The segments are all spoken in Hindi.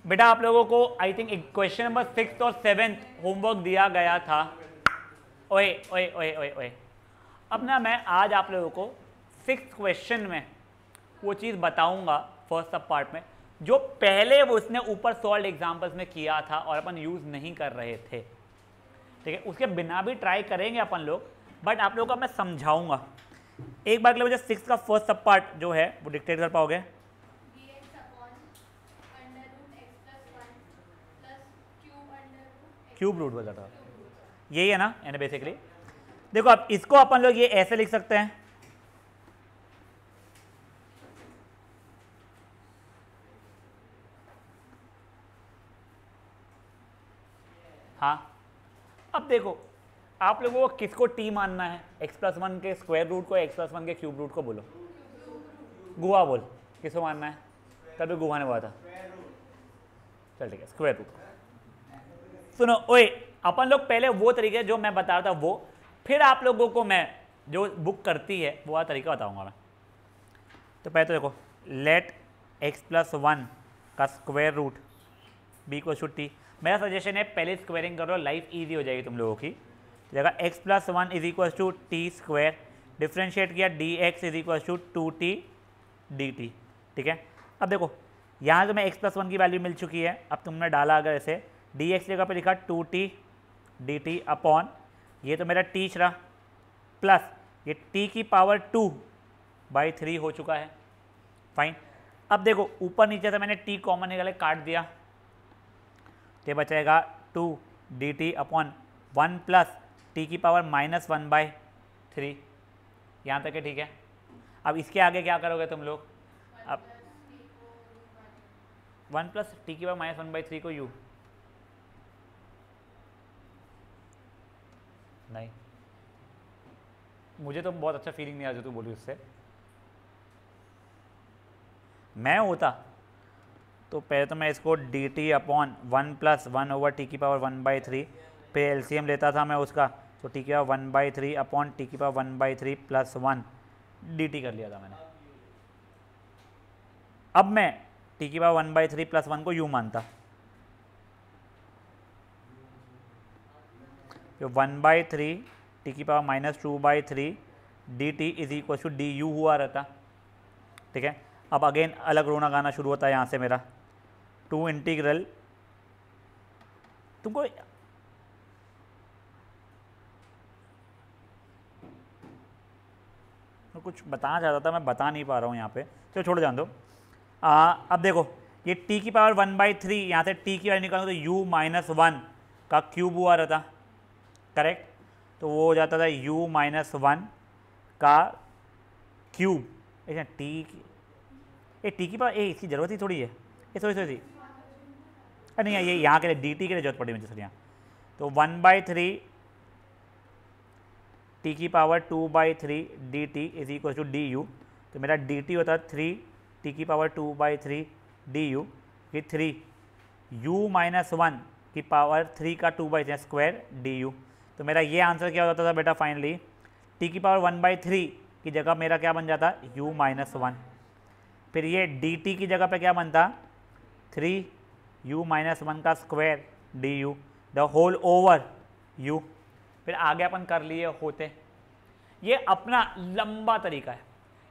बेटा आप लोगों को आई थिंक क्वेश्चन नंबर 6 और 7 होमवर्क दिया गया था। ओए ओए ओए ओए ओए, अब ना मैं आज आप लोगों को 6th क्वेश्चन में वो चीज़ बताऊंगा फर्स्ट सब पार्ट में जो पहले वो उसने ऊपर सॉल्व एग्जाम्पल्स में किया था और अपन यूज़ नहीं कर रहे थे। ठीक है, उसके बिना भी ट्राई करेंगे अपन लोग, बट आप लोगों को मैं समझाऊंगा। एक बार के लिए मुझे 6 का फर्स्ट सब पार्ट जो है वो डिक्टेट कर पाओगे? क्यूब रूट बोला था, यही है ना, यानी बेसिकली देखो अब इसको अपन लोग ये ऐसे लिख सकते हैं, हाँ। अब देखो आप लोगों को किसको टी मानना है, x+1 के स्क्वायर रूट को, x+1 के क्यूब रूट को? बोलो, गुआ बोल, किसको मानना है? तभी गुआ ने बोला था, चल ठीक है, स्क्वायर रूट। सुनो ओए, अपन लोग पहले वो तरीके जो मैं बता रहा था वो, फिर आप लोगों को मैं जो बुक करती है वो वाला तरीका बताऊंगा मैं। तो पहले तो देखो, लेट x+1 का स्क्वायर रूट b को टी। मेरा सजेशन है पहले स्क्वायरिंग करो, लाइफ इजी हो जाएगी तुम लोगों की। जगह x+1 is equal to t square, differentiate किया dx is equal to 2t dt। ठीक है, अब देखो यहाँ तो मैं x+1 की वैल्यू मिल चुकी है, अब तुमने डाला अगर ऐसे dx जगह पे लिखा 2t dt अपॉन ये तो मेरा t रहा प्लस ये t की पावर 2/3 हो चुका है। फाइन, अब देखो ऊपर नीचे से मैंने t कॉमन निकाले काट दिया, तो बचेगा 2 dt अपॉन 1 प्लस टी की पावर -1/3। यहाँ तक है, ठीक है। अब इसके आगे क्या करोगे तुम लोग? अब 1 प्लस टी की पावर -1/3 को u, नहीं मुझे तो बहुत अच्छा फीलिंग नहीं आ जो तू बोली उससे। मैं होता तो पहले तो मैं इसको dt upon 1 plus 1 over T की पावर 1/3, फिर एलसीएम लेता था मैं उसका, तो टी की पावर 1/3 अपॉन टी की पावर 1/3 प्लस 1 dt कर लिया था मैंने। अब मैं टी की पावर 1/3 प्लस 1 को u मानता, तो 1/3 टी की power -2/3 dt is equal to du हुआ रहता। ठीक है, अब अगेन अलग रोना गाना शुरू होता है यहाँ से मेरा, टू इंटीग्रल, तुमको मैं कुछ बताना चाहता था, मैं बता नहीं पा रहा हूँ यहाँ पे, तो छोड़ जान दो। अब देखो ये t की पावर 1/3, यहाँ से t की वैल्यू निकालो तो u-1 का क्यूब हुआ रहता, करेक्ट। तो वो हो जाता था u-1 का क्यूब, ऐसा टी की पावर इसकी ज़रूरत ही थोड़ी है, ये सॉरी नहीं ये यहाँ के लिए dt के लिए जरूरत पड़ी मुझे सर यहाँ। तो 1/3 टी की power 2/3 dt is equal to du, तो मेरा dt होता है 3 टी की पावर 2/3 du, ये 3 u-1 की पावर 3 का 2/3 स्क्वायर du। तो मेरा ये आंसर क्या होता था बेटा फाइनली, टी की पावर 1/3 की जगह मेरा क्या बन जाता, u-1। फिर ये dt की जगह पे क्या बनता, 3 u-1 का square du the whole over u। फिर आगे अपन कर लिए होते, ये अपना लंबा तरीका है।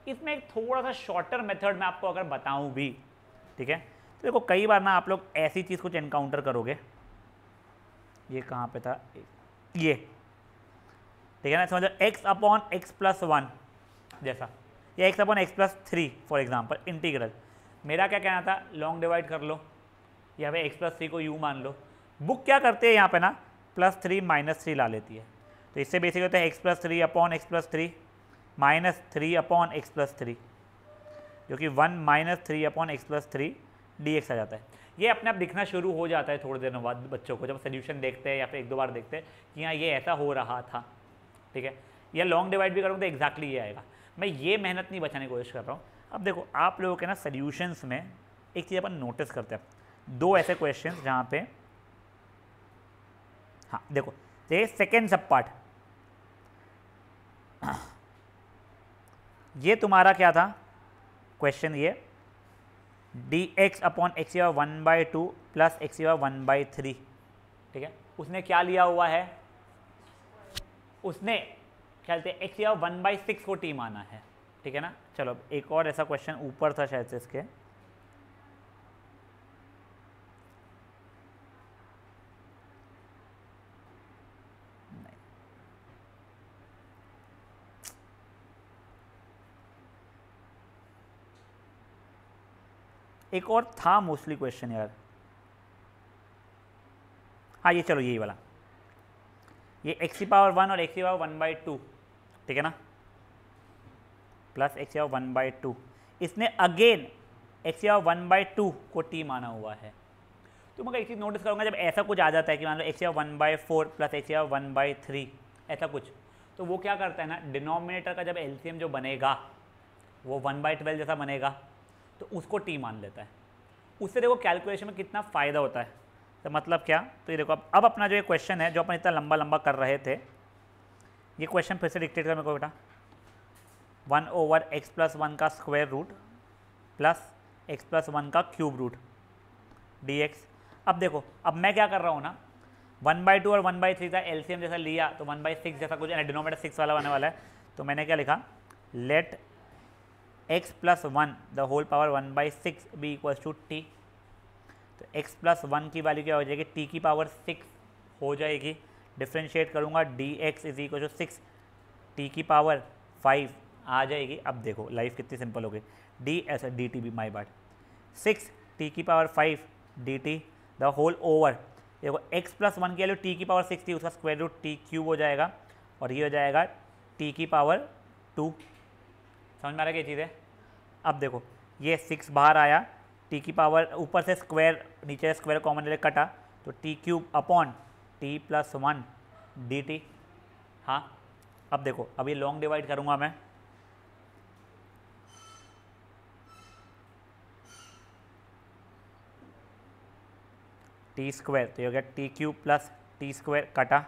इसमें एक थोड़ा सा शॉर्टर मेथड मैं आपको अगर बताऊं भी, ठीक है, तो देखो कई बार ना आप लोग ऐसी चीज़ कुछ एनकाउंटर करोगे, ये कहाँ पे था, ये ठीक है ना, समझो x/x+1 जैसा, या x/x+3 फॉर एग्जांपल इंटीग्रल। मेरा क्या कहना था, लॉन्ग डिवाइड कर लो, या फिर x+3 को u मान लो। बुक क्या करते हैं यहाँ पे ना, +3 -3 ला लेती है, तो इससे बेसिक होता है x+3 upon x+3 -3 upon x+3, जो कि 1 -3 अपॉन x+3 dx आ जाता है। ये अपने आप दिखना शुरू हो जाता है थोड़ी देर बाद बच्चों को, जब सोल्यूशन देखते हैं या फिर 1-2 बार देखते हैं कि हाँ ये ऐसा हो रहा था। ठीक है, या लॉन्ग डिवाइड भी करूँगा तो एग्जैक्टली ये आएगा। मैं ये मेहनत नहीं बचाने की कोशिश कर रहा हूँ। अब देखो आप लोगों के ना सोल्यूशंस में एक चीज़ अपन नोटिस करते हैं, 2 ऐसे क्वेश्चन जहाँ पे, हाँ देखो ये सेकेंड सब पार्ट, ये तुम्हारा क्या था क्वेश्चन, ये डी एक्स अपॉन एक्स की पावर 1/2 प्लस एक्स की पावर 1/3, ठीक है। उसने क्या लिया हुआ है, उसने क्या कहते हैं एक्स की पावर 1/6 को टी माना है, ठीक है ना। चलो एक और ऐसा क्वेश्चन ऊपर था शायद से इसके, एक और था मोस्टली क्वेश्चन यार, हाँ ये चलो यही वाला, ये एक्स की पावर 1 और एक्स की पावर 1/2, ठीक है ना, प्लस एक्स की पावर 1/2, इसने अगेन एक्स की पावर 1/2 को टी माना हुआ है। तो मैं एक चीज़ नोटिस करूँगा, जब ऐसा कुछ आ जाता है कि मान लो एक्स की पावर 1/4 प्लस एक्स की पावर 1/3 ऐसा कुछ, तो वो क्या करता है ना, डिनोमिनेटर का जब एलसीएम जो बनेगा वो 1/12 जैसा बनेगा, तो उसको टी मान लेता है। उससे देखो कैलकुलेशन में कितना फ़ायदा होता है। तो मतलब क्या, तो ये देखो अब अपना जो ये क्वेश्चन है जो अपन इतना लंबा लंबा कर रहे थे, ये क्वेश्चन फिर से डिक्टेट कर मेरे को बेटा, 1/x+1 का स्क्वायर रूट प्लस x+1 का क्यूब रूट dx। अब देखो अब मैं क्या कर रहा हूँ ना, 1/2 और 1/3 का एलसीएम जैसा लिया तो 1/6 जैसा कुछ, डिनोमिनेटर 6 वाला आने वाला है, तो मैंने क्या लिखा, let x+1 the whole power 1/6 be equals to t. तो x+1 की वैल्यू क्या हो जाएगी, t की पावर 6 हो जाएगी, डिफ्रेंशिएट करूँगा dx is equal to 6 t की पावर 5 आ जाएगी। अब देखो लाइफ कितनी सिंपल हो गई, डी ऐसा डी टी भी माई बाट 6 t की power 5 dt the whole over, देखो x+1 की वैल्यू t की पावर 6 थी, उसका स्क्वायर रूट t क्यूब हो जाएगा, और ये हो जाएगा t की पावर 2। समझ में आ रहा है क्या चीज़ है। अब देखो ये 6 बाहर आया, t की पावर ऊपर से स्क्वायर नीचे स्क्वायर कॉमन ले कटा, तो t cube upon t+1 dt। हाँ अब देखो अब ये लॉन्ग डिवाइड करूँगा मैं, टी स्क्वायर तो ये हो गया T cube plus T square कटा,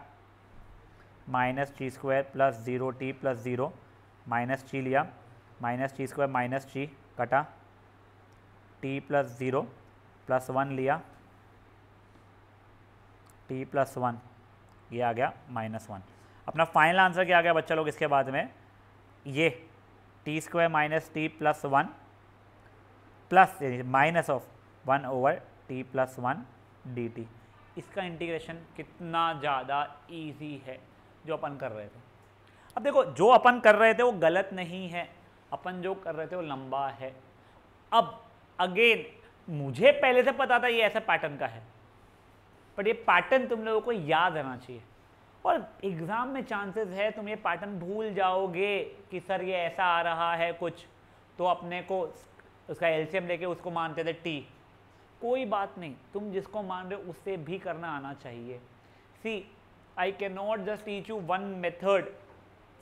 minus T square plus 0t plus 0 minus T लिया, minus T square minus T कटा, टी प्लस 0 प्लस 1 लिया, टी प्लस 1 ये आ गया -1। अपना फाइनल आंसर क्या आ गया बच्चा लोग इसके बाद में, ये T square minus T plus 1 plus minus of 1/t+1 dt। इसका इंटीग्रेशन कितना ज़्यादा इजी है जो अपन कर रहे थे। अब देखो जो अपन कर रहे थे वो गलत नहीं है, अपन जो कर रहे थे वो लंबा है। अब अगेन मुझे पहले से पता था ये ऐसा पैटर्न का है, बट ये पैटर्न तुम लोगों को याद रहना चाहिए, और एग्ज़ाम में चांसेस है तुम ये पैटर्न भूल जाओगे कि सर ये ऐसा आ रहा है कुछ, तो अपने को उसका एलसीएम लेके उसको मानते थे टी। कोई बात नहीं, तुम जिसको मान रहे हो उससे भी करना आना चाहिए। See I can not just teach you one method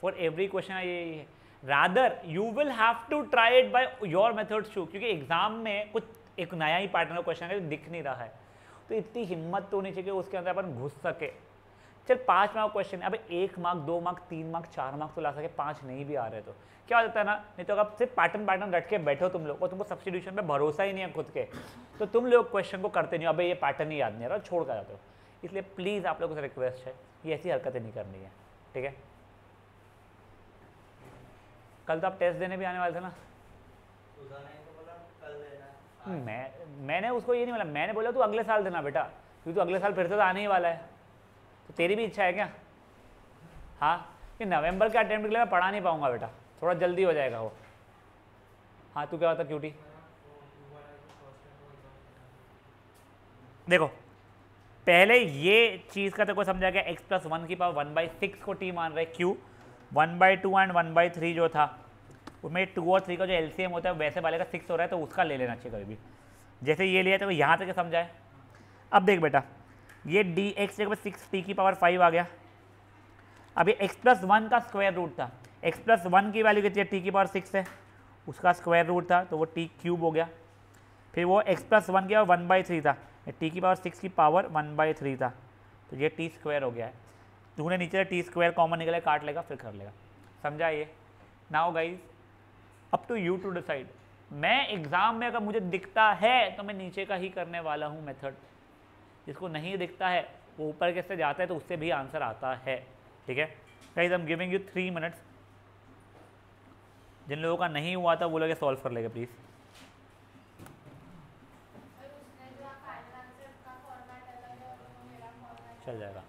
for every question, ये rather you will have to try it by your methods too, क्योंकि एग्जाम में कुछ एक नया ही पैटर्न का क्वेश्चन है जो दिख नहीं रहा है, तो इतनी हिम्मत तो होनी चाहिए कि उसके अंदर अपन घुस सके। चल 5 मार्क क्वेश्चन, अब 1 मार्क 2 मार्क 3 मार्क 4 मार्क तो ला सके, 5 नहीं भी आ रहे तो क्या हो जाता है ना, नहीं तो अगर सिर्फ पैटर्न रट के बैठो तुम लोग और तुमको सब्स्टिट्यूशन पे भरोसा ही नहीं है खुद के, तो तुम लोग क्वेश्चन को करते नहीं हो, अबे ये पैटर्न ही याद नहीं आ रहा, छोड़ कर जाते हो। इसलिए प्लीज़ आप लोगों से रिक्वेस्ट है ये ऐसी हरकतें नहीं करनी है, ठीक है। कल तो आप टेस्ट देने भी आने वाले थे ना, मैंने उसको ये नहीं बोला, मैंने बोला तू अगले साल देना बेटा, क्योंकि तू अगले साल फिर से तो आने ही वाला है, तो तेरी भी इच्छा है क्या। हाँ कि नवंबर के अटेम्प्ट के लिए मैं पढ़ा नहीं पाऊंगा बेटा, थोड़ा जल्दी हो जाएगा वो। हाँ तू क्या होता क्यूटी, देखो पहले ये चीज़ का तो कोई समझा गया, x+1 की पावर 1/6 को t मान रहे, क्यों 1/2 एंड 1/3 जो था उसमें 2 और 3 का जो एलसीएम होता है वैसे वाले का 6 हो रहा है, तो उसका ले लेना चाहिए कभी भी। जैसे ये लिया तो यहाँ तक समझा है। अब देख बेटा ये dx जगह 6t की पावर 5 आ गया, अब ये x+1 का स्क्वायर रूट था, x+1 की वैल्यू कितनी है, t की पावर 6 है, उसका स्क्वायर रूट था तो वो t क्यूब हो गया, फिर वो x+1 की पावर 1/3 था, t की पावर 6 की पावर 1/3 था, तो ये t स्क्वायर हो गया है। तूने नीचे t स्क्वायर कॉमन निकले काट लेगा फिर कर लेगा, समझा ये। Now guys up to you to decide मैं एग्जाम में अगर मुझे दिखता है तो मैं नीचे का ही करने वाला हूँ मेथड, जिसको नहीं दिखता है वो ऊपर के से जाता है तो उससे भी आंसर आता है। ठीक है guys, I am giving you 3 minutes. जिन लोगों का नहीं हुआ था वो लोग सॉल्व कर लेगा प्लीज़। चल जाएगा।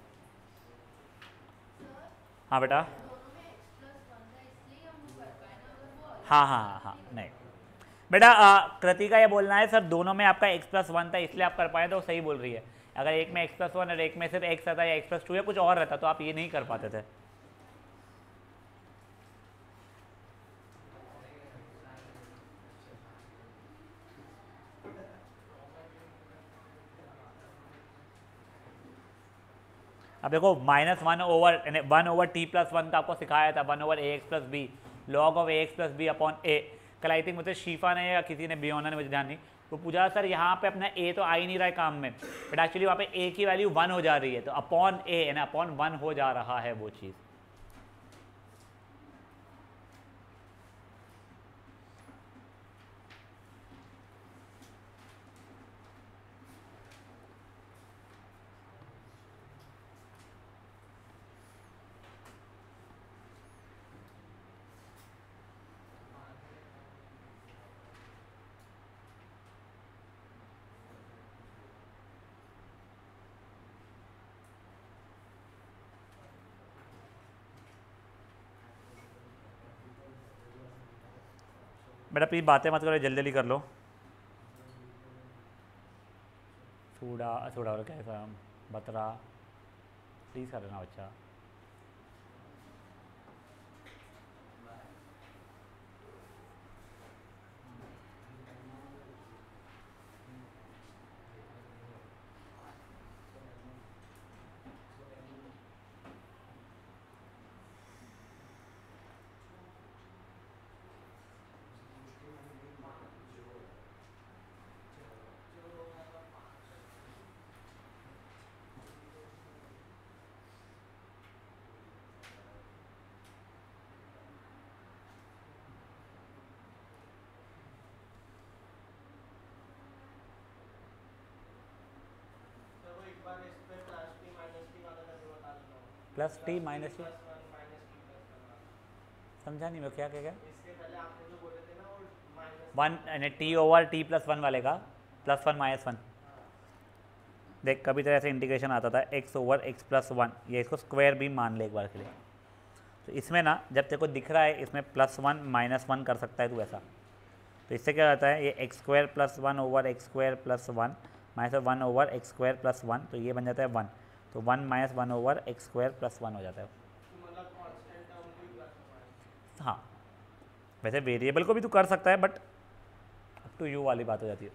हाँ बेटा, हाँ हाँ हाँ हाँ, नहीं बेटा, कृतिका ये बोलना है सर दोनों में आपका x+1 था इसलिए आप कर पाए, तो सही बोल रही है। अगर एक में x+1 और एक में सिर्फ x रहता या x+2 या कुछ और रहता तो आप ये नहीं कर पाते थे। अब देखो -1/1/t+1 का आपको सिखाया था, 1/ax+b log of ax+b upon a। कल आई थिंक मुझे शीफा ने या किसी ने, बियोना ने, मुझे ध्यान नहीं, वो पूछा सर यहाँ पे अपना a तो आ ही नहीं रहा है काम में, बट एक्चुअली वहाँ पे a की वैल्यू 1 हो जा रही है, तो अपॉन a यानी अपॉन 1 हो जा रहा है वो चीज़। बेटा प्लीज़ बातें मत करो, जल्दी जल्दी कर लो। सूडा सूडा और कैसा बतरा प्लीज़ कर लेना बच्चा। प्लस टी माइनस टी समझा नहीं मैं, क्या क्या क्या 1 t/t+1 वाले का +1 -1। देख कभी तो ऐसे इंटीग्रेशन आता था x/x+1, ये इसको स्क्वायर भी मान ले एक बार के लिए। तो इसमें ना जब तेरे को दिख रहा है इसमें +1 -1 कर सकता है तू ऐसा, तो इससे क्या होता है, ये x² + 1/x² + 1 -1/x² + 1, तो ये बन जाता है 1, तो 1 - 1/x² + 1 हो जाता है। हाँ वैसे वेरिएबल को भी तू कर सकता है, बट अप टू यू वाली बात हो जाती है।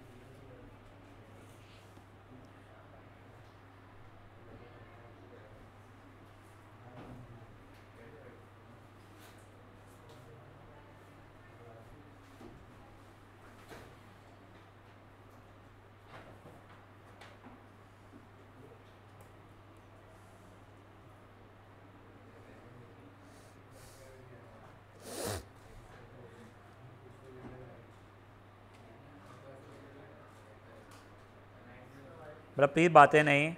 बड़ा प्लीज बातें नहीं,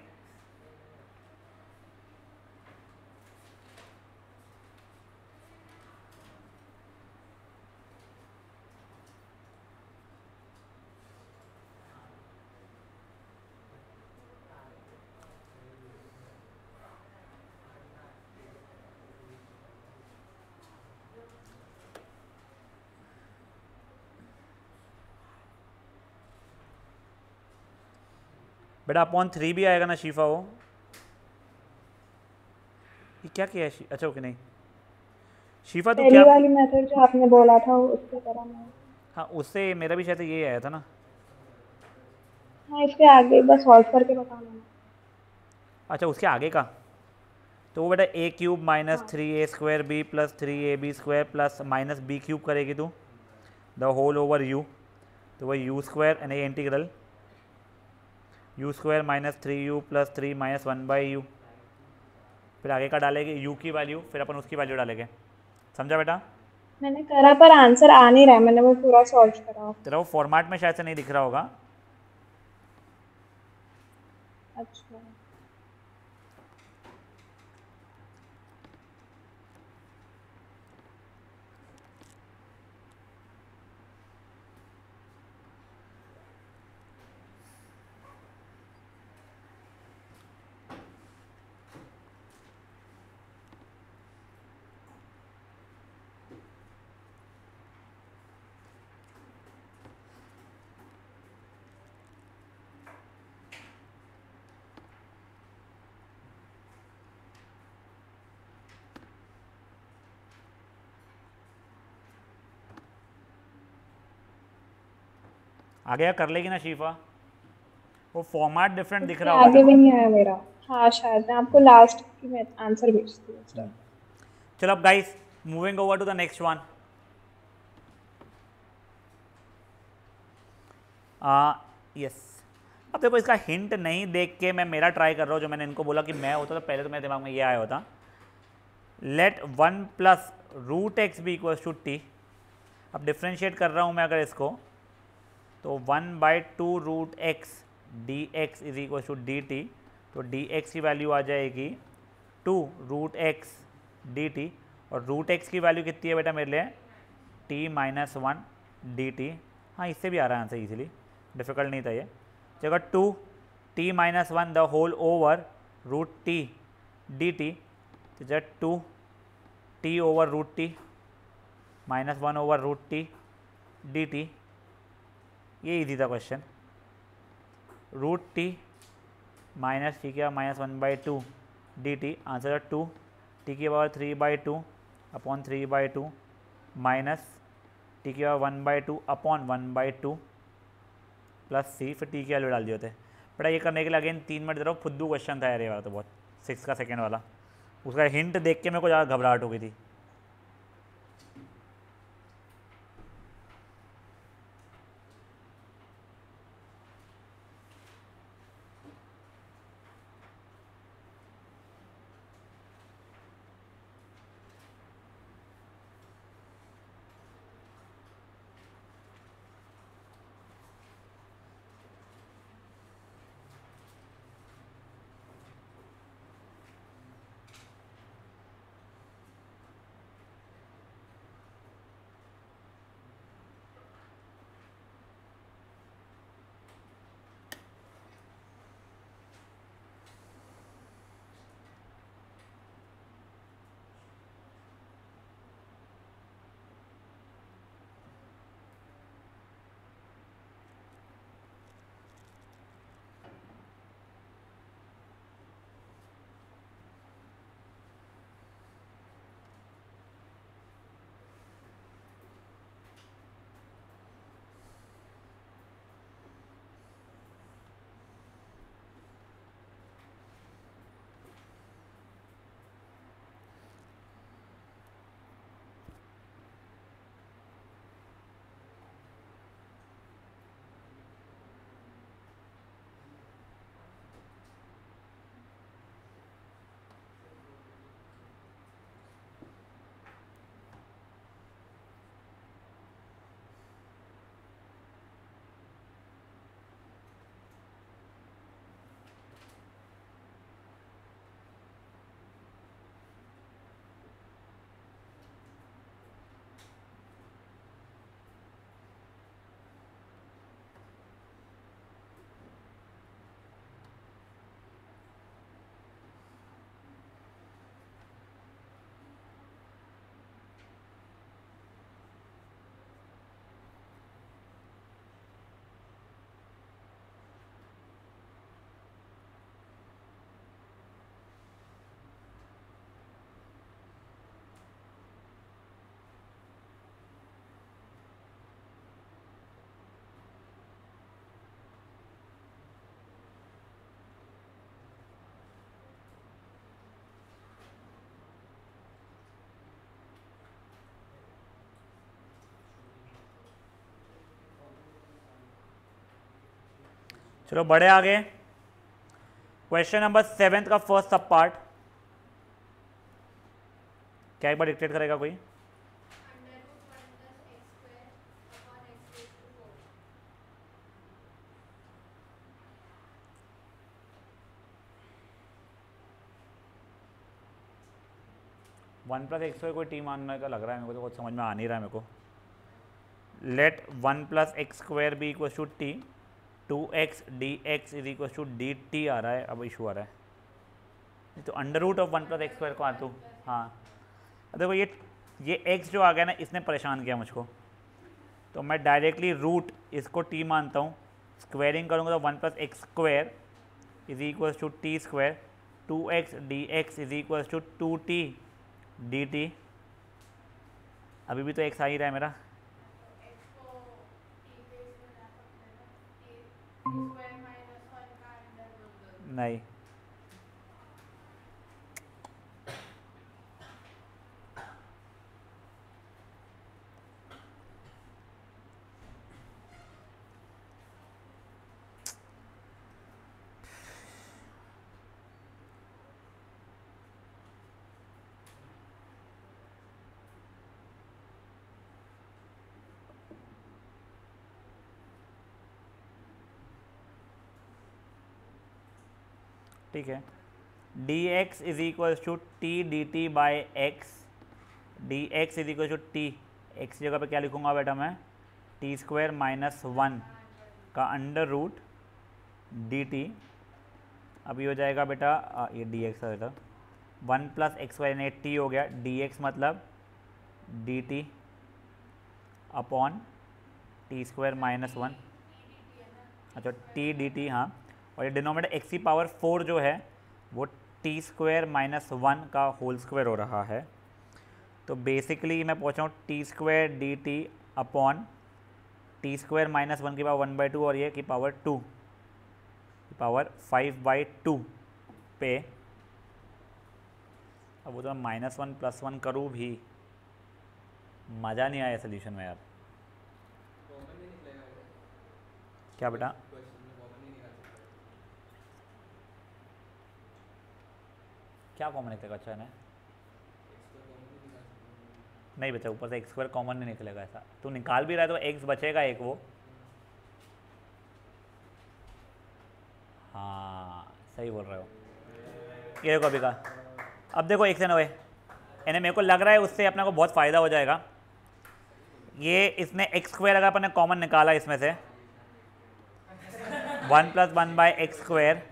बेटा अपॉन 3 भी आएगा ना शीफा, वो ये क्या किया है अच्छा ओके नहीं शीफा तो क्या, पहली वाली मेथड जो आपने बोला था उसके तरह मैं। हाँ उससे मेरा भी शायद ये आया था ना। हाँ इसके आगे बस सॉल्व करके बताना। अच्छा उसके आगे का, तो वो बेटा a³ - हाँ 3a² b + 3ab² plus -b³ करेगी तू द होल ओवर u, तो वह u² यानी इंटीग्रल u² -3u + 3 -1/u, फिर आगे का डालेंगे u की वैल्यू, फिर अपन उसकी वैल्यू डालेंगे। समझा बेटा? मैंने करा पर आंसर आ नहीं रहा है, मैंने वो पूरा सॉल्व करा। तेरा वो फॉर्मेट में शायद से नहीं दिख रहा होगा। अच्छा, आ गया, कर लेगी ना शिफा? वो फॉर्मेट डिफरेंट दिख उसके रहा होगा आगे तेरे भी को। नहीं आया मेरा। हाँ शायद, मैं आपको लास्ट की मैं आंसर भेजती हूँ उसका। चलो अब guys, moving over to the next one. Yes, अब देखो इसका हिंट नहीं देख के मैं मेरा ट्राई कर रहा हूँ। जो मैंने इनको बोला कि मैं होता तो पहले तो मेरे दिमाग में ये आया होता, let 1 plus root x be equals to t. अब डिफ्रेंशिएट कर रहा हूँ मैं अगर इसको, तो 1/2 root x d x is equal to D t. तो डी एक्स की वैल्यू आ जाएगी 2 रूट एक्स डी टी, और रूट एक्स की वैल्यू कितनी है बेटा मेरे लिए? t-1 D T. हाँ, इससे भी आ रहा है आंसर इजीली, डिफिकल्ट नहीं था ये। जगह 2t-1 the whole over root t d t, तो जब 2t over root t -1 over root t d t. ये इजी था question. Root t minus t क्या -1/2 डी टी, आंसर 2 टी की पावर 3/2 अपॉन 3/2 माइनस टी की पावर 1/2 अपॉन 1/2 प्लस सी, फिर टी की वैल्यू डाल दिए होते। बड़ा ये करने के लिए अगेन 3 मिनट दे रहा हूँ। फुद्दू क्वेश्चन था यार ये वाला, तो बहुत 6 का सेकेंड वाला। उसका हिंट देख के मेरे को ज़्यादा घबराहट हो गई थी। चलो बड़े आगे, क्वेश्चन नंबर 7 का फर्स्ट सब पार्ट। क्या एक बार डिक्टेट करेगा कोई? वन प्लस एक्स स्क्वायर कोई टी मानने का लग रहा है मेरे को, तो कुछ समझ में आ नहीं रहा है मेरे को। Let one plus x square B equal to T, 2x dx is equal to D T आ रहा है, अब इशू आ रहा है। तो under root of one plus x square को आ तो हाँ, देखो ये x जो आ गया ना, इसने परेशान किया मुझको, तो मैं डायरेक्टली रूट इसको t मानता हूँ, स्क्वायरिंग करूँगा तो one plus x square is equal to t square, 2x dx is equal to 2t dt। अभी भी तो x आ ही रहा है मेरा, नहीं ठीक है। dx is equal to t d t by x, d x is equal to t, x जगह पे क्या लिखूंगा बेटा मैं, टी स्क्वायर माइनस 1 का अंडर रूट डी टी। अभी हो जाएगा बेटा ये डी एक्स का बेटा 1 प्लस एक्स स्क्वायर ने टी हो गया, डी एक्स मतलब D t upon T square minus 1, अच्छा टी डी टी हाँ, और ये डिनोमिनेटर एक्स की पावर 4 जो है वो टी स्क्वायर माइनस 1 का होल स्क्वायर हो रहा है। तो बेसिकली मैं पहुँचा हूँ T square D t upon T square minus 1 की पावर 1/2 और ये की पावर 2 की पावर 5/2 पे। अब वो तो मैं -1 + 1 करूँ भी मज़ा नहीं आया सोल्यूशन में यार। क्या बेटा, क्या कॉमन निकलेगा? अच्छा है नहीं बचा, ऊपर से एक्स स्क्वायर कॉमन नहीं निकलेगा ऐसा, तू निकाल भी रहा है तो एक्स बचेगा एक वो, हाँ सही बोल रहे हो। ये देखो अभी का, अब देखो एक्स एन ओए यानी मेरे को लग रहा है उससे अपने को बहुत फ़ायदा हो जाएगा। ये इसने एक्स स्क्वायर अगर अपन ने कॉमन निकाला इसमें से 1 + 1/x square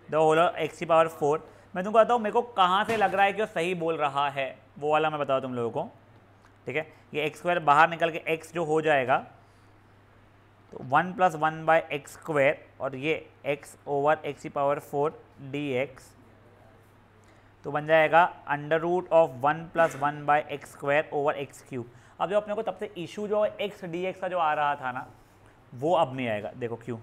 the whole x की पावर 4, मैं तुमको बताऊँ मेरे को कहाँ से लग रहा है कि वो सही बोल रहा है, वो वाला मैं बताऊँ तुम लोगों को, ठीक है। ये एक्स स्क्वायर बाहर निकल के एक्स जो हो जाएगा तो 1 + 1/x स्क्वायर और ये x ओवर एक्स की पावर 4 dx, तो बन जाएगा under root of 1 + 1/x square over x cube. अब जो अपने को तब से इशू जो x dx का जो आ रहा था ना, वो अब नहीं आएगा। देखो क्यों,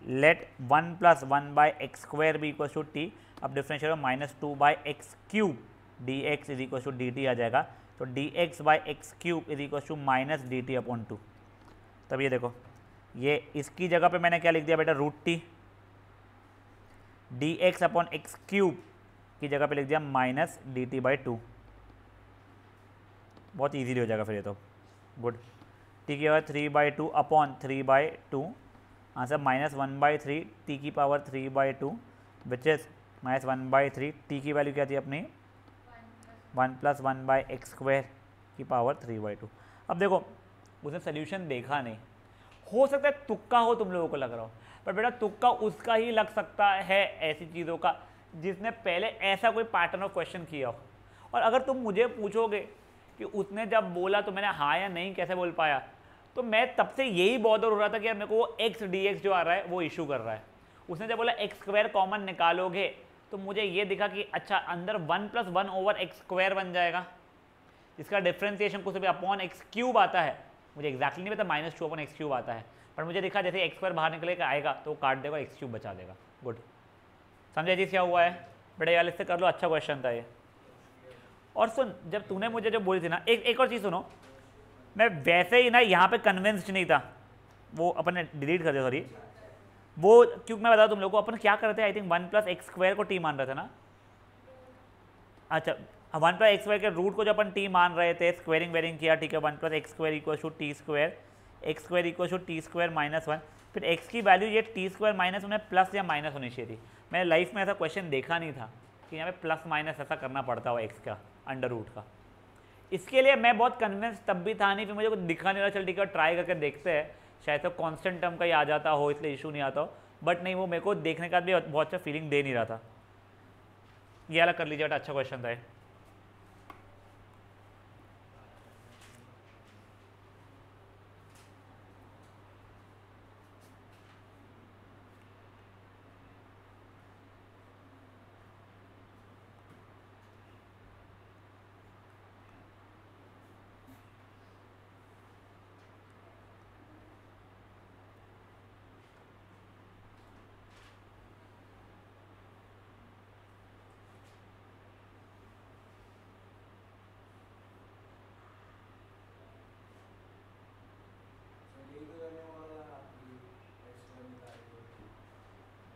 लेट 1 + 1/x स्क्वायर भी इक्वल टू टी, अब differential -2/x cube dx is equal to dt आ जाएगा, तो dx/x cube is equal to -dt/2। तब ये देखो, ये इसकी जगह पे मैंने क्या लिख दिया बेटा, √t, dx/x क्यूब की जगह पे लिख दिया -dt/2। बहुत इजीली हो जाएगा फिर ये तो, गुड। t की पावर 3/2 अपॉन 3/2, आंसर -1/3 t की पावर 3/2 विच इज -1/3, t की वैल्यू क्या थी अपनी 1 + 1/x स्क्वायर की पावर 3/2। अब देखो उसने सोल्यूशन देखा नहीं, हो सकता है तुक्का हो तुम लोगों को लग रहा हो, पर बेटा तुक्का उसका ही लग सकता है ऐसी चीज़ों का जिसने पहले ऐसा कोई पैटर्न ऑफ क्वेश्चन किया हो। और अगर तुम मुझे पूछोगे कि उसने जब बोला तो मैंने हाँ या नहीं कैसे बोल पाया, तो मैं तब से यही बॉदर हो रहा था कि यार मेरे को वो x dx जो आ रहा है वो इशू कर रहा है। उसने जब बोला एक्स स्क्वायर कॉमन निकालोगे तो मुझे ये दिखा कि अच्छा अंदर 1 + 1 ओवर एक्स स्क्वायर बन जाएगा, इसका डिफ्रेंसिएशन कुछ भी अपॉन एक्स क्यूब आता है, मुझे एक्जैक्टली नहीं पता, -2/x क्यूब आता है, पर मुझे दिखा जैसे एक्स स्क्वायर बाहर निकलेगा आएगा तो काट देगा, एक्स क्यूब बचा देगा। गुड, समझे जी क्या हुआ है बेटा, यार इससे कर लो, अच्छा क्वेश्चन था ये। और सुन, जब तूने मुझे जो बोली थी ना, एक और चीज़ सुनो, मैं वैसे ही ना यहाँ पे कन्विंस्ड नहीं था, वो अपन ने डिलीट कर दिया सॉरी, वो क्योंकि मैं बताऊँ तुम लोगों को अपन क्या करते हैं, आई थिंक 1 + x स्क्वायर को t मान रहे थे ना, अच्छा 1 + x स्क्वायर के रूट को जो अपन t मान रहे थे, स्क्वायरिंग वेरिंग किया, ठीक है, 1 + x square equal to t square, x square equal to t square -1, फिर x की वैल्यू ये टी स्क्वायर -1 में प्लस या माइनस होनी चाहिए थी। मैंने लाइफ में ऐसा क्वेश्चन देखा नहीं था, कि यहाँ पे प्लस माइनस ऐसा करना पड़ता हो एक्स का अंडर रूट का। इसके लिए मैं बहुत कन्विंस तब भी था नहीं, फिर मुझे कुछ दिखा नहीं रहा, चल ठीक है ट्राई करके देखते हैं, शायद तो कांस्टेंट टर्म का ही आ जाता हो इसलिए इशू नहीं आता हो, बट नहीं, वो मेरे को देखने का भी बहुत अच्छा फीलिंग दे नहीं रहा था। ये वाला कर लीजिए, बट अच्छा क्वेश्चन था ये।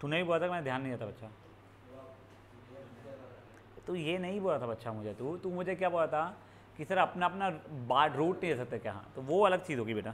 तूने भी बोला था कि मैं ध्यान नहीं देता बच्चा। तू ये नहीं बोला था बच्चा मुझे, तू तू मुझे क्या बोला था कि सर अपना अपना बार रूट नहीं दे सकते क्या? हाँ, तो वो अलग चीज़ होगी बेटा।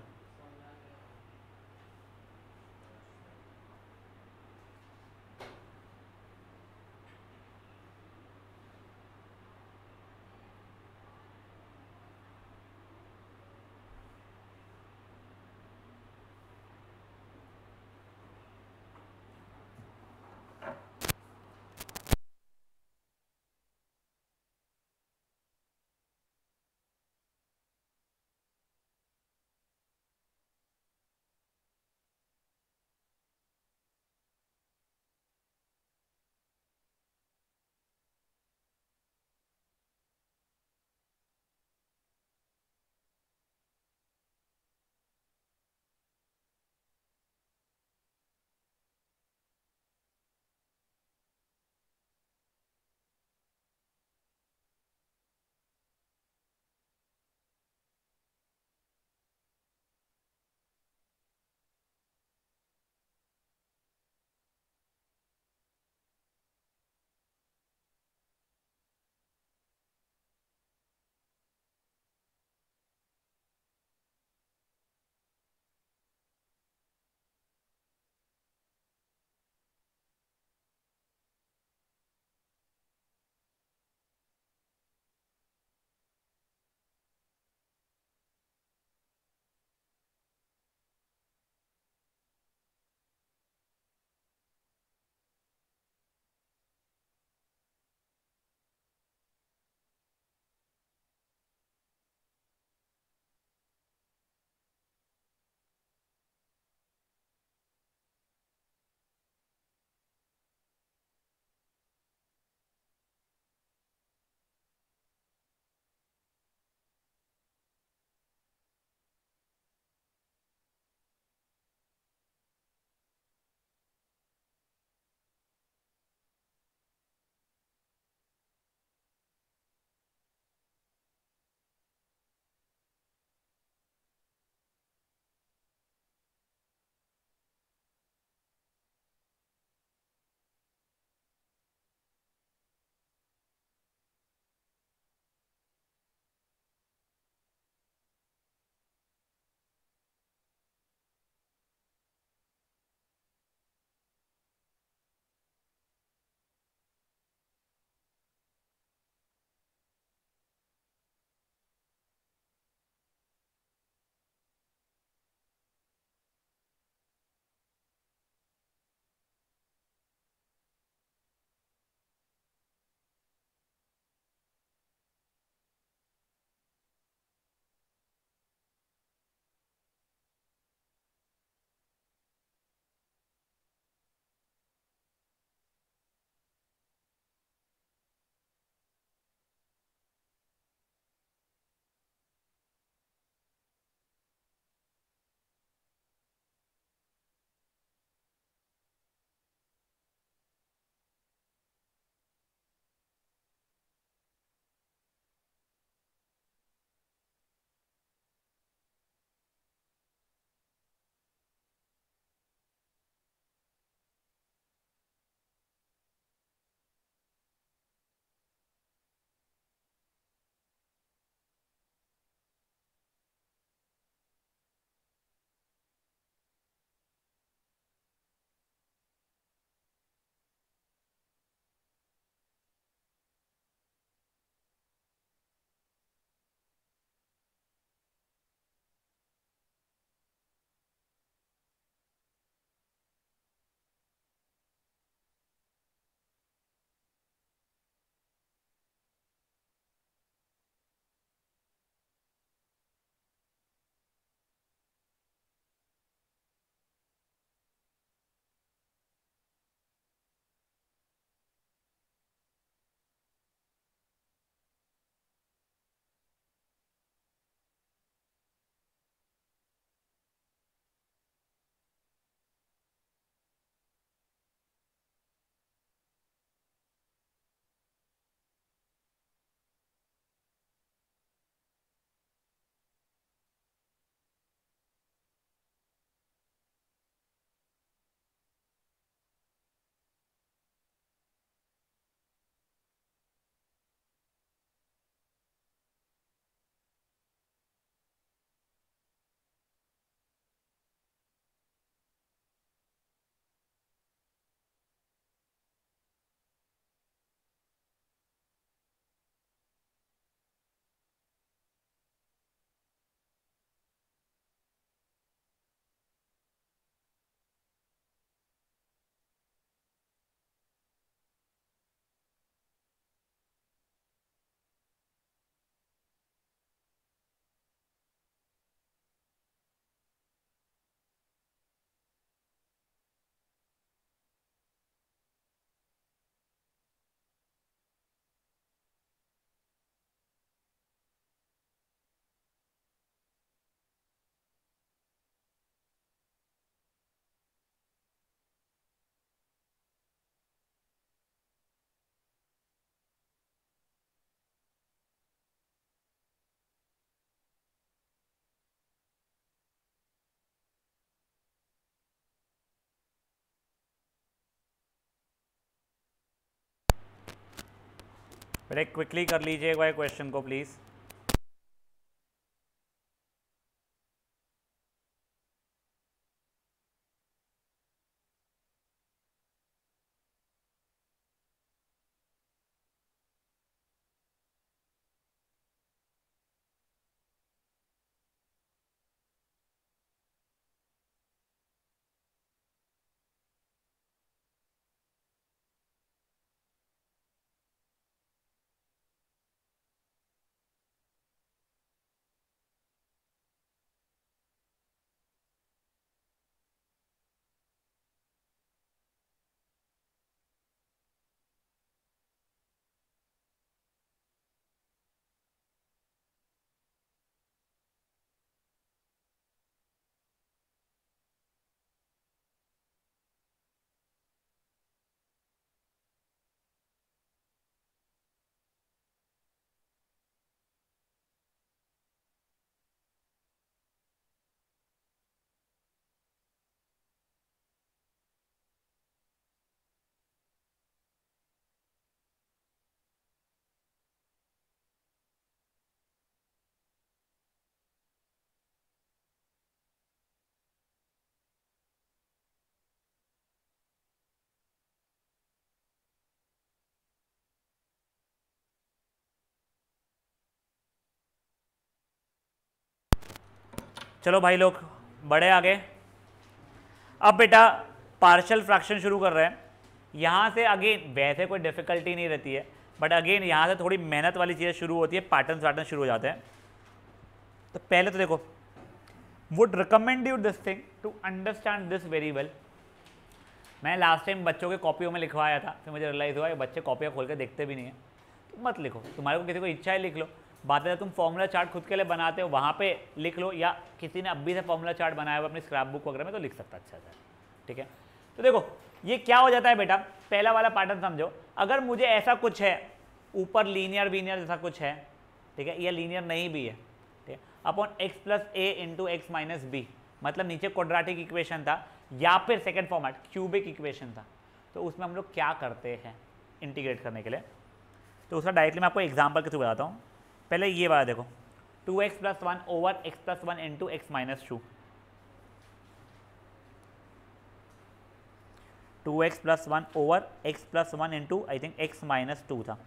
बेटा क्विकली कर लीजिए एक बार क्वेश्चन को प्लीज़। चलो भाई लोग बड़े आगे। अब बेटा पार्शियल फ्रैक्शन शुरू कर रहे हैं। यहाँ से अगेन वैसे कोई डिफिकल्टी नहीं रहती है, बट अगेन यहाँ से थोड़ी मेहनत वाली चीज़ें शुरू होती है, पैटर्न शुरू हो जाते हैं। तो पहले तो देखो, would recommend you this thing to understand this very well. मैं लास्ट टाइम बच्चों के कॉपियों में लिखवाया था, फिर मुझे रियलाइज़ हुआ कि बच्चे कॉपियाँ खोल के देखते भी नहीं है, तो मत लिखो। तुम्हारे को किसी को इच्छा है लिख लो, बात है तुम फॉर्मूला चार्ट खुद के लिए बनाते हो वहाँ पे लिख लो, या किसी ने अभी से फॉर्मूला चार्ट बनाया हुआ अपनी स्क्रैप बुक वगैरह में तो लिख सकता अच्छा से, ठीक है। तो देखो ये क्या हो जाता है बेटा, पहला वाला पैटर्न समझो। अगर मुझे ऐसा कुछ है, ऊपर लीनियर वीनियर जैसा कुछ है, ठीक है, या लीनियर नहीं भी है, ठीक है, अपॉन एक्स प्लस ए इंटू एक्स माइनस बी, मतलब नीचे क्वाड्रेटिक इक्वेशन था या फिर सेकेंड फॉर्मेट क्यूबिक इक्वेशन था, तो उसमें हम लोग क्या करते हैं इंटीग्रेट करने के लिए। तो उसका डायरेक्टली मैं आपको एग्जाम्पल के थ्रू बताता हूँ। पहले ये बात देखो, 2x plus 1 over x plus 1 into x minus 2, 2x plus 1 over x plus 1 into I think x minus 2 था।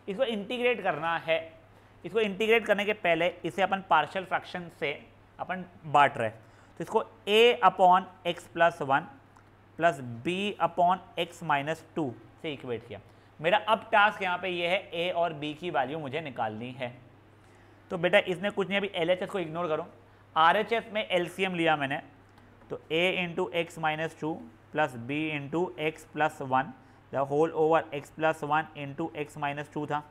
इसको इंटीग्रेट करना है। इसको इंटीग्रेट करने के पहले इसे अपन पार्शियल फ्रैक्शन से अपन बांट रहे हैं, तो इसको a upon x plus 1 plus b upon x minus 2 से इक्वेट किया। मेरा अब टास्क यहाँ पे ये है a और b की वैल्यू मुझे निकालनी है। तो बेटा इसमें कुछ नहीं, अभी LHS को इग्नोर करो, RHS में LCM लिया मैंने, तो a into x minus 2 plus b into x plus 1 the whole over x plus 1 into x minus 2 था।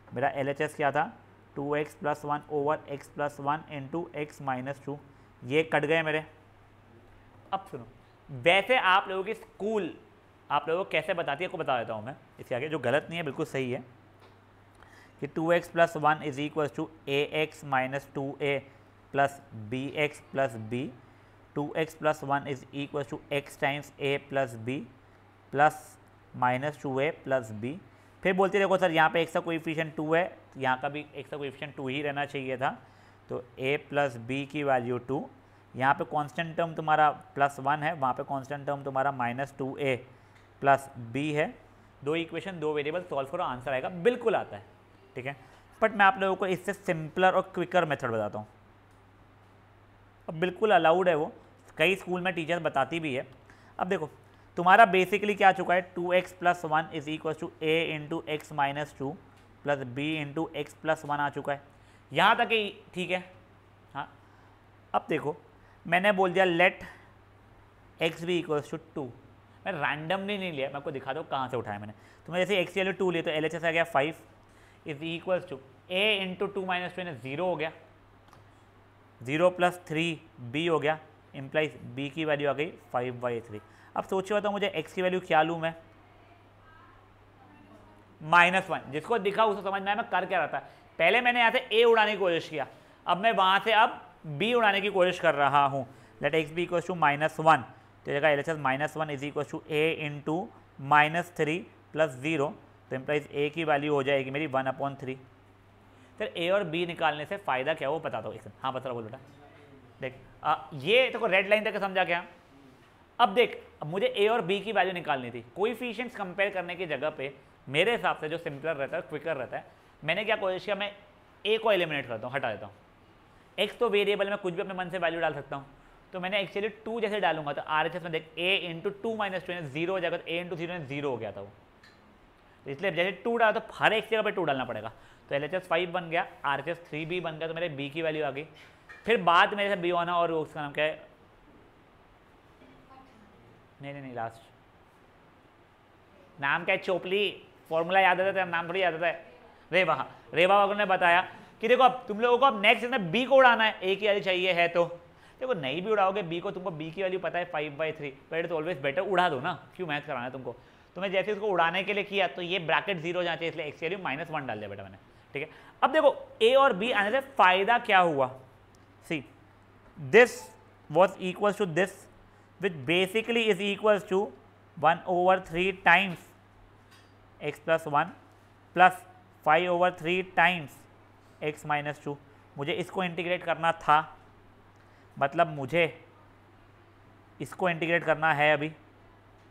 मेरा LHS क्या था, 2x plus 1 over x plus 1 into x minus 2, ये कट गए मेरे। अब सुनो, वैसे आप लोगों की स्कूल आप लोगों को कैसे बताती है को बता देता हूँ मैं, इसके आगे जो गलत नहीं है बिल्कुल सही है, कि 2x plus 1 is equal to a x minus 2a plus B x plus b, 2x plus 1 is equal to x times a plus b plus minus 2a plus b. फिर बोलते देखो सर यहाँ पे x का कोएफिशिएंट 2 है, तो यहाँ का भी x का कोएफिशिएंट 2 ही रहना चाहिए था, तो a प्लस बी की वैल्यू 2, यहाँ पे कांस्टेंट टर्म तुम्हारा प्लस 1 है, वहाँ पे कांस्टेंट टर्म तुम्हारा माइनस 2a प्लस b है। दो इक्वेशन दो वेरिएबल सॉल्व करो, आंसर आएगा, बिल्कुल आता है, ठीक है। बट मैं आप लोगों को इससे सिंपलर और क्विकर मेथड बताता हूँ। अब बिल्कुल अलाउड है वो, कई स्कूल में टीचर बताती भी है। अब देखो तुम्हारा बेसिकली क्या आ चुका है, 2x plus 1 is equal to a into x minus 2 plus b into x plus 1 आ चुका है, यहाँ तक ही ठीक है। हाँ, अब देखो मैंने बोल दिया लेट x भी इक्वल्स टू 2, मैं रैंडमली नहीं लिया, मैं आपको दिखा दूँ कहाँ से उठाया मैंने। तो मैं जैसे x की वैल्यू 2 लिए तो LHS आ गया 5 is equals to a into 2 minus 2 0 हो गया, 0 प्लस 3b हो गया, इम्प्लाइज b की वैल्यू आ गई 5/3। अब सोचिए बताओ मुझे x की वैल्यू क्या लूँ मैं, -1। जिसको दिखा उसको समझ में आया मैं कर क्या रहा था। पहले मैंने यहाँ से a उड़ाने की कोशिश किया, अब मैं वहाँ से अब b उड़ाने की कोशिश कर रहा हूँ। Let x be equal to -1, तो जगह LHS -1 is equal to a into -3 plus 0, तो इम्प्लाइज ए की वैल्यू हो जाएगी मेरी 1/3। फिर ए और बी निकालने से फ़ायदा क्या वो बताता हूँ एक हाँ बता रहा बोल बेटा। देख ये देखो रेड लाइन तक समझा क्या। अब देख अब मुझे ए और बी की वैल्यू निकालनी थी। कोएफिशिएंट्स कंपेयर करने की जगह पे मेरे हिसाब से जो सिंपलर रहता है क्विकर रहता है, मैंने क्या कोशिश किया, मैं ए को एलिमिनेट करता हूँ, हटा देता हूँ। एक्स तो वेरिएबल में कुछ भी अपने मन से वैल्यू डाल सकता हूँ, तो मैंने एक्चुअली 2 जैसे डालूंगा तो RHS में देख a इंटू 2 माइनस 2 जीरो हो जाएगा, तो a इंटू 0 हो गया था वो। तो इसलिए जैसे 2 डाला तो हर एक जगह पे 2 डालना पड़ेगा। तो LHS 5 बन गया, RHS 3b बन गया, तो मेरे b की वैल्यू आ गई। फिर बाद मेरे से b होना और उसका नाम क्या है, नहीं लास्ट नाम क्या है, चोपली, फॉर्मूला याद आता है, नाम थोड़ी याद आता है, रेवा। रेवा वगैरह ने बताया कि देखो अब तुम लोगों को अब नेक्स्ट इसमें बी को उड़ाना है, ए की वैल्यू चाहिए है, तो देखो नहीं भी उड़ाओगे बी को, तुमको बी की वैल्यू पता है 5/3, बट इट्स ऑलवेज बेटर उड़ा दो ना, क्यों मैथ कराना है तुमको। तो मैं जैसे इसको उड़ाने के लिए किया तो ये ब्रैकेट 0 जाना चाहिए, इसलिए एक्स की वैल्यू -1 डाल दिया बेटा मैंने, ठीक है। अब देखो ए और बी आने से फायदा क्या हुआ, see this was equal to this which basically is equal to 1/3 times x + 1 plus 5/3 times x - 2। मुझे इसको इंटीग्रेट करना था, मतलब मुझे इसको इंटीग्रेट करना है अभी,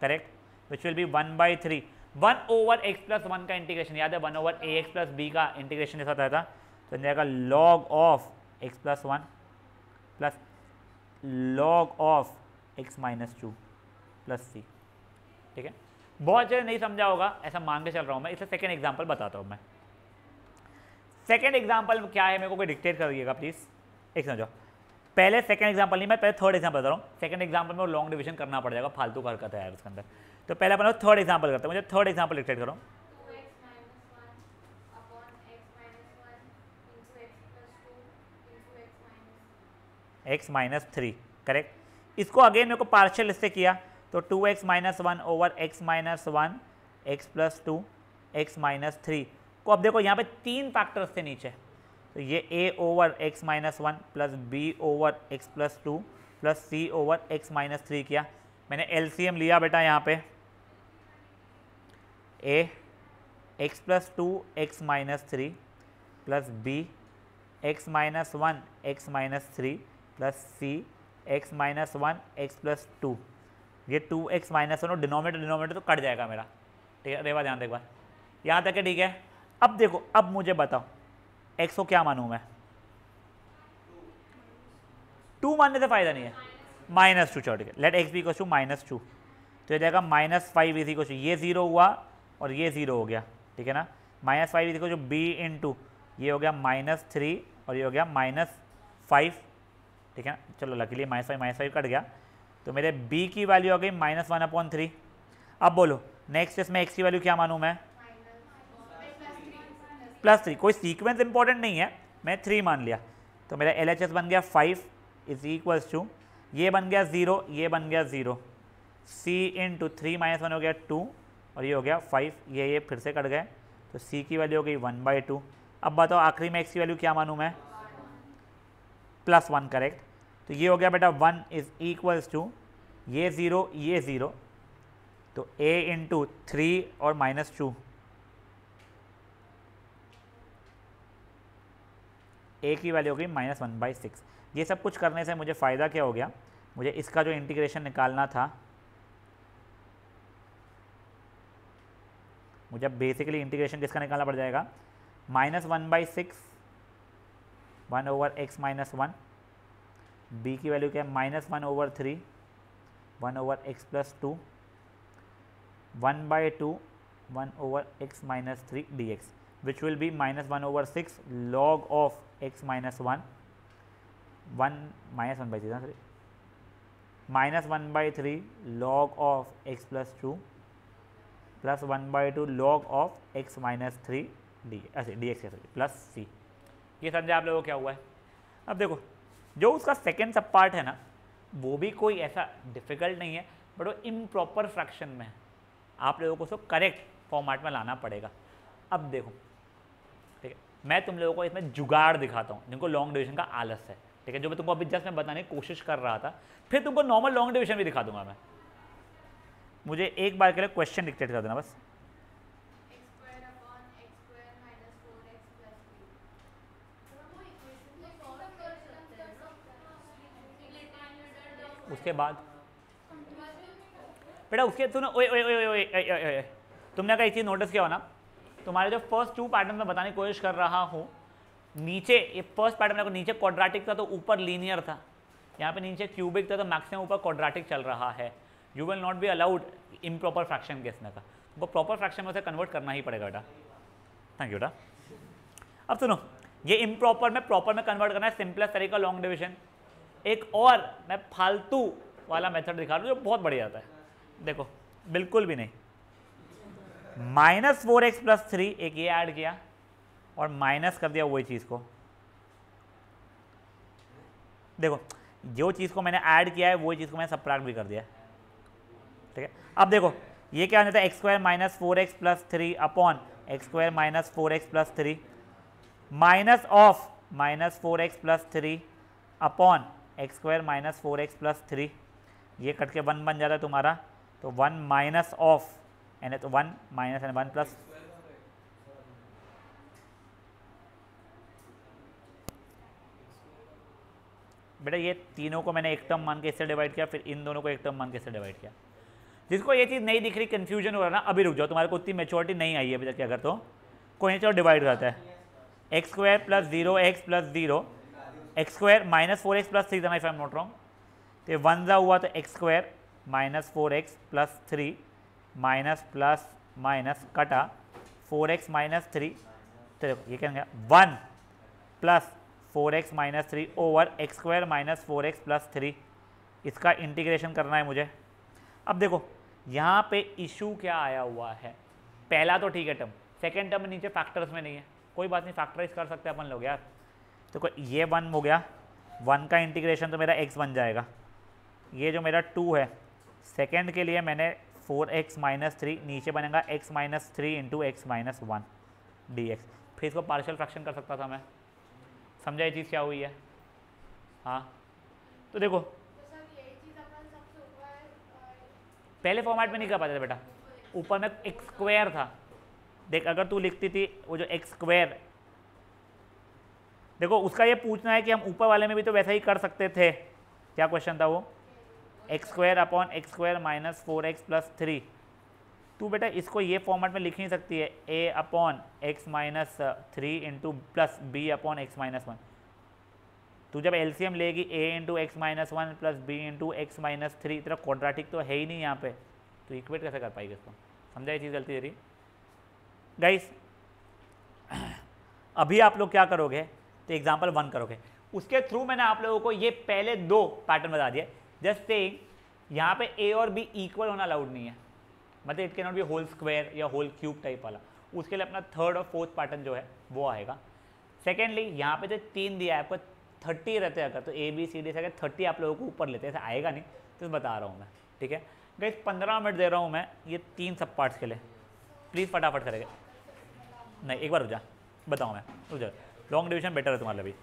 correct, which will be 1/3 1/x + 1 का इंटीग्रेशन याद है, 1/ax + b का इंटीग्रेशन जैसा था, तो जाएगा log of x + 1 plus log of x - 2 plus c, ठीक है। बहुत जगह नहीं समझा होगा, ऐसा मान के चल रहा हूँ मैं, इसलिए सेकेंड एग्जाम्पल बताता हूँ मैं। सेकेंड एग्जाम्पल क्या है मेरे को कोई डिक्टेट करिएगा प्लीज, एक समझो। पहले सेकंड एग्जांपल नहीं, मैं पहले थर्ड एग्जांपल बता रहा हूँ। सेकंड एग्जांपल में लॉन्ग डिवीजन करना पड़ जाएगा, फालतू का हरकत है यार उसके अंदर। तो पहले अपन थर्ड एग्जांपल करते हैं, मुझे थर्ड एग्जांपल डिक्टेट करो। x - 3 correct. इसको अगेन मेरे को पार्शियल इससे किया, तो 2x - 1 over x - 1 x + 2 x - 3 को अब देखो यहाँ पे 3 फैक्टर्स थे नीचे, तो ये a over x - 1 plus b over x + 2 plus c over x - 3 किया। मैंने LCM लिया बेटा यहाँ पे, a x + 2 x - 3 plus b x - 1 x - 3 plus c x - 1 x + 2। ये 2x - 1 और डिनोमिनेटर तो कट जाएगा मेरा, ठीक है। रेवा ध्यान दे एक बार, यहाँ तक है, ठीक है। अब देखो, अब मुझे बताओ x को क्या मानूं मैं, 2 मानने से फायदा नहीं है, -2 छोड़ के लेट x = -2, तो ये जाएगा -5 = ये 0 हुआ और ये 0 हो गया, ठीक है ना। -5 = b इंटू ये हो गया -3 और ये हो गया -5, ठीक है ना। चलो लकीली -5 कट गया, तो मेरे b की वैल्यू आ गई -1/3। अब बोलो नेक्स्ट इसमें x की वैल्यू क्या मानूं मैं, +3। कोई सीक्वेंस इंपॉर्टेंट नहीं है, मैं 3 मान लिया, तो मेरा LHS बन गया 5 = ये बन गया 0, ये बन गया 0, c इंटू 3 - 1 हो गया 2 और ये हो गया 5, ये फिर से कट गए, तो c की वैल्यू हो गई 1/2। अब बताओ आखिरी में x की वैल्यू क्या मानूं मैं, +1 करेक्ट। तो ये हो गया बेटा 1 = ये 0 ये 0, तो a इंटू 3 और -2, a की वैल्यू हो गई -1/6। ये सब कुछ करने से मुझे फ़ायदा क्या हो गया, मुझे इसका जो इंटीग्रेशन निकालना था, मुझे बेसिकली इंटीग्रेशन किसका निकालना पड़ जाएगा, -1/6 1/x - 1, b की वैल्यू क्या है -1/3 1/x + 2 1/2 1/x - 3 dx, which will be -1/6 log of x - 1 -1/3 log of x + 2 plus 1/2 log of x - 3 dx plus c। ये समझा आप लोगों को क्या हुआ है। अब देखो जो उसका सेकेंड सब पार्ट है ना, वो भी कोई ऐसा डिफिकल्ट नहीं है, बट वो इम्प्रॉपर फ्रैक्शन में है, आप लोगों को उसको करेक्ट फॉर्मेट में लाना पड़ेगा। अब देखो, ठीक है, मैं तुम लोगों को इसमें जुगाड़ दिखाता हूँ जिनको लॉन्ग डिवीजन का आलस है, ठीक है, जो मैं तुमको अभी जस्ट मैं बताने की कोशिश कर रहा था, फिर तुमको नॉर्मल लॉन्ग डिवीजन भी दिखा दूंगा मैं। मुझे एक बार के लिए क्वेश्चन डिक्टेट कर देना बस। उसके बाद बेटा उसके सुनो, ओए ओए ओए ओए ओए ओए ओए ओए, तुमने अगर एक चीज़ नोटिस किया हो ना, तुम्हारे जो फर्स्ट 2 पैटर्न में बताने की कोशिश कर रहा हूँ, नीचे ये फर्स्ट पैटर्न को नीचे क्वाड्रेटिक था तो ऊपर लीनियर था, यहाँ पे नीचे क्यूबिक था तो मैक्सिमम ऊपर क्वाड्रेटिक चल रहा है। You will not be allowed improper fraction के इसमें का, वो प्रॉपर फ्रैक्शन में उसे कन्वर्ट करना ही पड़ेगा बेटा। थैंक यू बेटा। अब सुनो, ये इम्प्रॉपर में प्रॉपर में कन्वर्ट करना है, सिंपलेस्ट तरीका लॉन्ग डिविजन। एक और मैं फालतू वाला मेथड दिखा रहा हूँ जो बहुत बढ़िया आता है, देखो बिल्कुल भी नहीं, -4x + 3 एक ये ऐड किया और माइनस कर दिया वही चीज़ को। देखो जो चीज़ को मैंने ऐड किया है वही चीज़ को मैंने सब्ट्रैक्ट भी कर दिया, ठीक है। अब देखो ये क्या हो जाता है, x² - 4x + 3 upon x² - 4x + 3 minus of -4x + 3 upon x² - 4x + 3, ये कट के 1 बन जाता है तुम्हारा, तो 1 माइनस ऑफ यानी तो 1 माइनस यानी 1 प्लस, बेटा ये तीनों को मैंने एक टर्म मान के इससे डिवाइड किया, फिर इन दोनों को एक टर्म मान के इससे डिवाइड किया। जिसको ये चीज़ नहीं दिख रही, कंफ्यूजन हो रहा ना, अभी रुक जाओ, तुम्हारे को उतनी मेच्योरिटी नहीं आई है अभी तक। क्या करते हो, कोई नहीं, चलो डिवाइड करता है, x² + 0x + 0 x² - 4x + 3 था, if I am not wrong, तो 1 हुआ तो x² - 4x + 3 minus plus minus कटा 4x - 3, तो देखो ये क्या गया 1 + 4x - 3 ओवर x² - 4x + 3, इसका इंटीग्रेशन करना है मुझे। अब देखो यहाँ पे इशू क्या आया हुआ है, पहला तो ठीक है टर्म, सेकेंड टर्म में नीचे फैक्टर्स में नहीं है, कोई बात नहीं, फैक्टराइज कर सकते हैं अपन लोग यार। तो ये 1 हो गया, 1 का इंटीग्रेशन तो मेरा x बन जाएगा, ये जो मेरा 2 है, सेकेंड के लिए मैंने 4x - 3 नीचे बनेगा x - 3 × x - 1 dx, फिर इसको पार्शियल फ्रैक्शन कर सकता था मैं, समझा ये चीज़ क्या हुई है। हाँ तो देखो पहले फॉर्मेट में नहीं कर पाते थे बेटा, ऊपर में x² था, देख अगर तू लिखती थी वो जो x², देखो उसका ये पूछना है कि हम ऊपर वाले में भी तो वैसा ही कर सकते थे, क्या क्वेश्चन था वो, x² अपॉन x² - 4x + 3, तू बेटा इसको ये फॉर्मेट में लिख नहीं सकती है, a upon x - 3 × plus b upon x - 1, तू जब एलसीएम लेगी a × x - 1 plus b × x - 3, तेरा क्वाड्रेटिक तो है ही नहीं यहाँ पे, तो इक्वेट कैसे कर पाएगी इसको, समझा ये चीज़ गलती है रही गाइस। अभी आप लोग क्या करोगे, तो एग्जाम्पल 1 करोगे, उसके थ्रू मैंने आप लोगों को ये पहले 2 पैटर्न बता दिए, जस्ट सेइंग यहाँ पे a और b इक्वल होना अलाउड नहीं है, मतलब it can not be whole square या होल क्यूब टाइप वाला, उसके लिए अपना थर्ड और फोर्थ पैटर्न जो है वो आएगा। सेकेंडली यहाँ पे जो 3 दिया है आपको 30 रहते हैं अगर, तो ए बी सी डी से अगर 30 आप लोगों को ऊपर लेते हैं, ऐसा आएगा नहीं, तो बता रहा हूँ मैं, ठीक है गाइस। 15 मिनट दे रहा हूँ मैं ये 3 सब पार्ट्स के लिए, प्लीज़ फटाफट करेगा, नहीं एक बार रुक जा, बताऊँ मैं, रुक जा, लॉन्ग डिविजन बेटर है तुम्हारे लिए भी।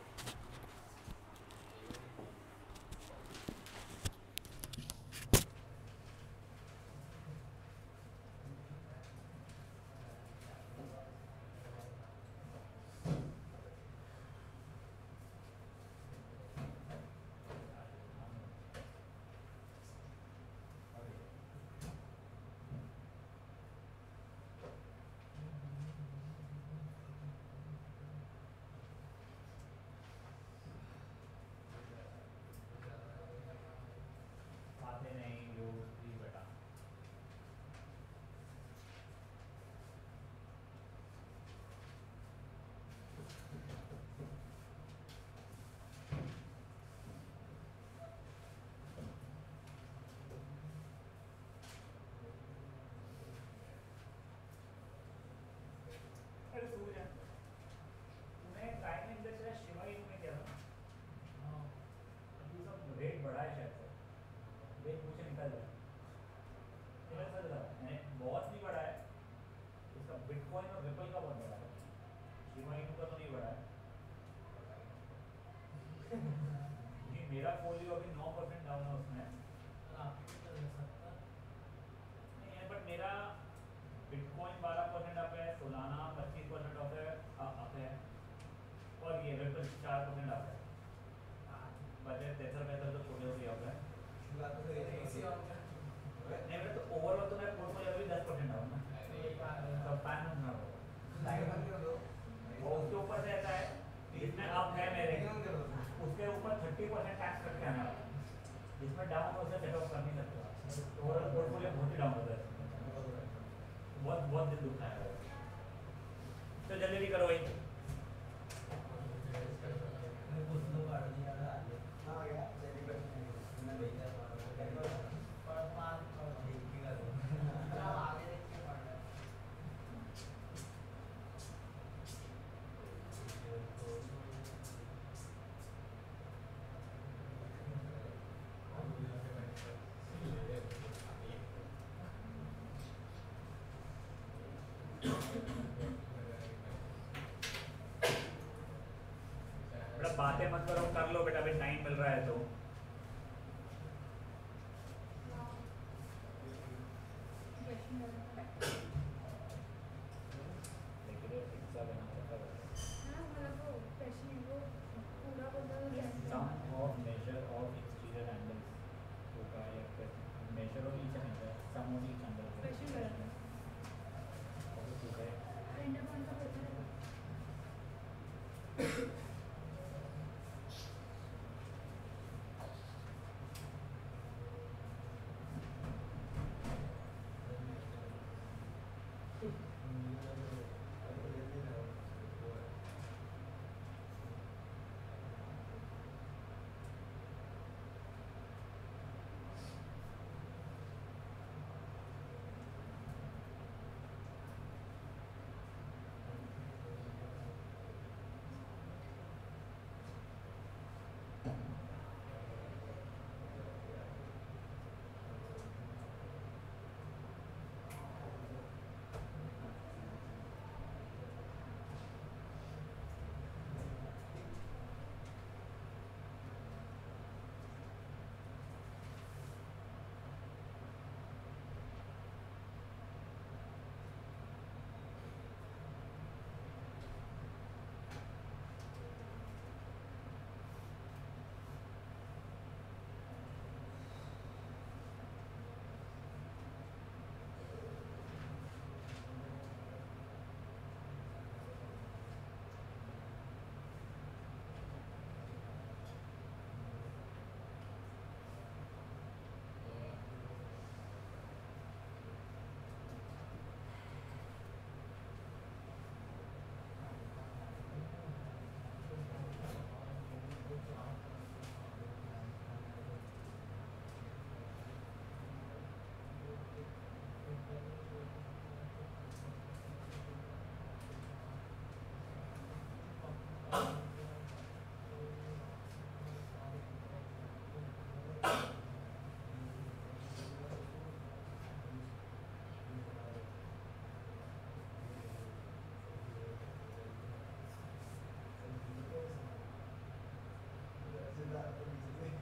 मुझे बहुत ही डाउन होता है, बहुत बहुत दिल दुखता है। तो जल्दी भी करो भाई। बेटा बातें मत करो, कर लो बेटा, अभी टाइम मिल रहा है तो। Sum of measure of exterior angles होगा या फिर measure of each angle, sum of each angle ठीक है।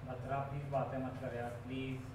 मथुरा प्लीज़ बातें मत कर यार प्लीज़।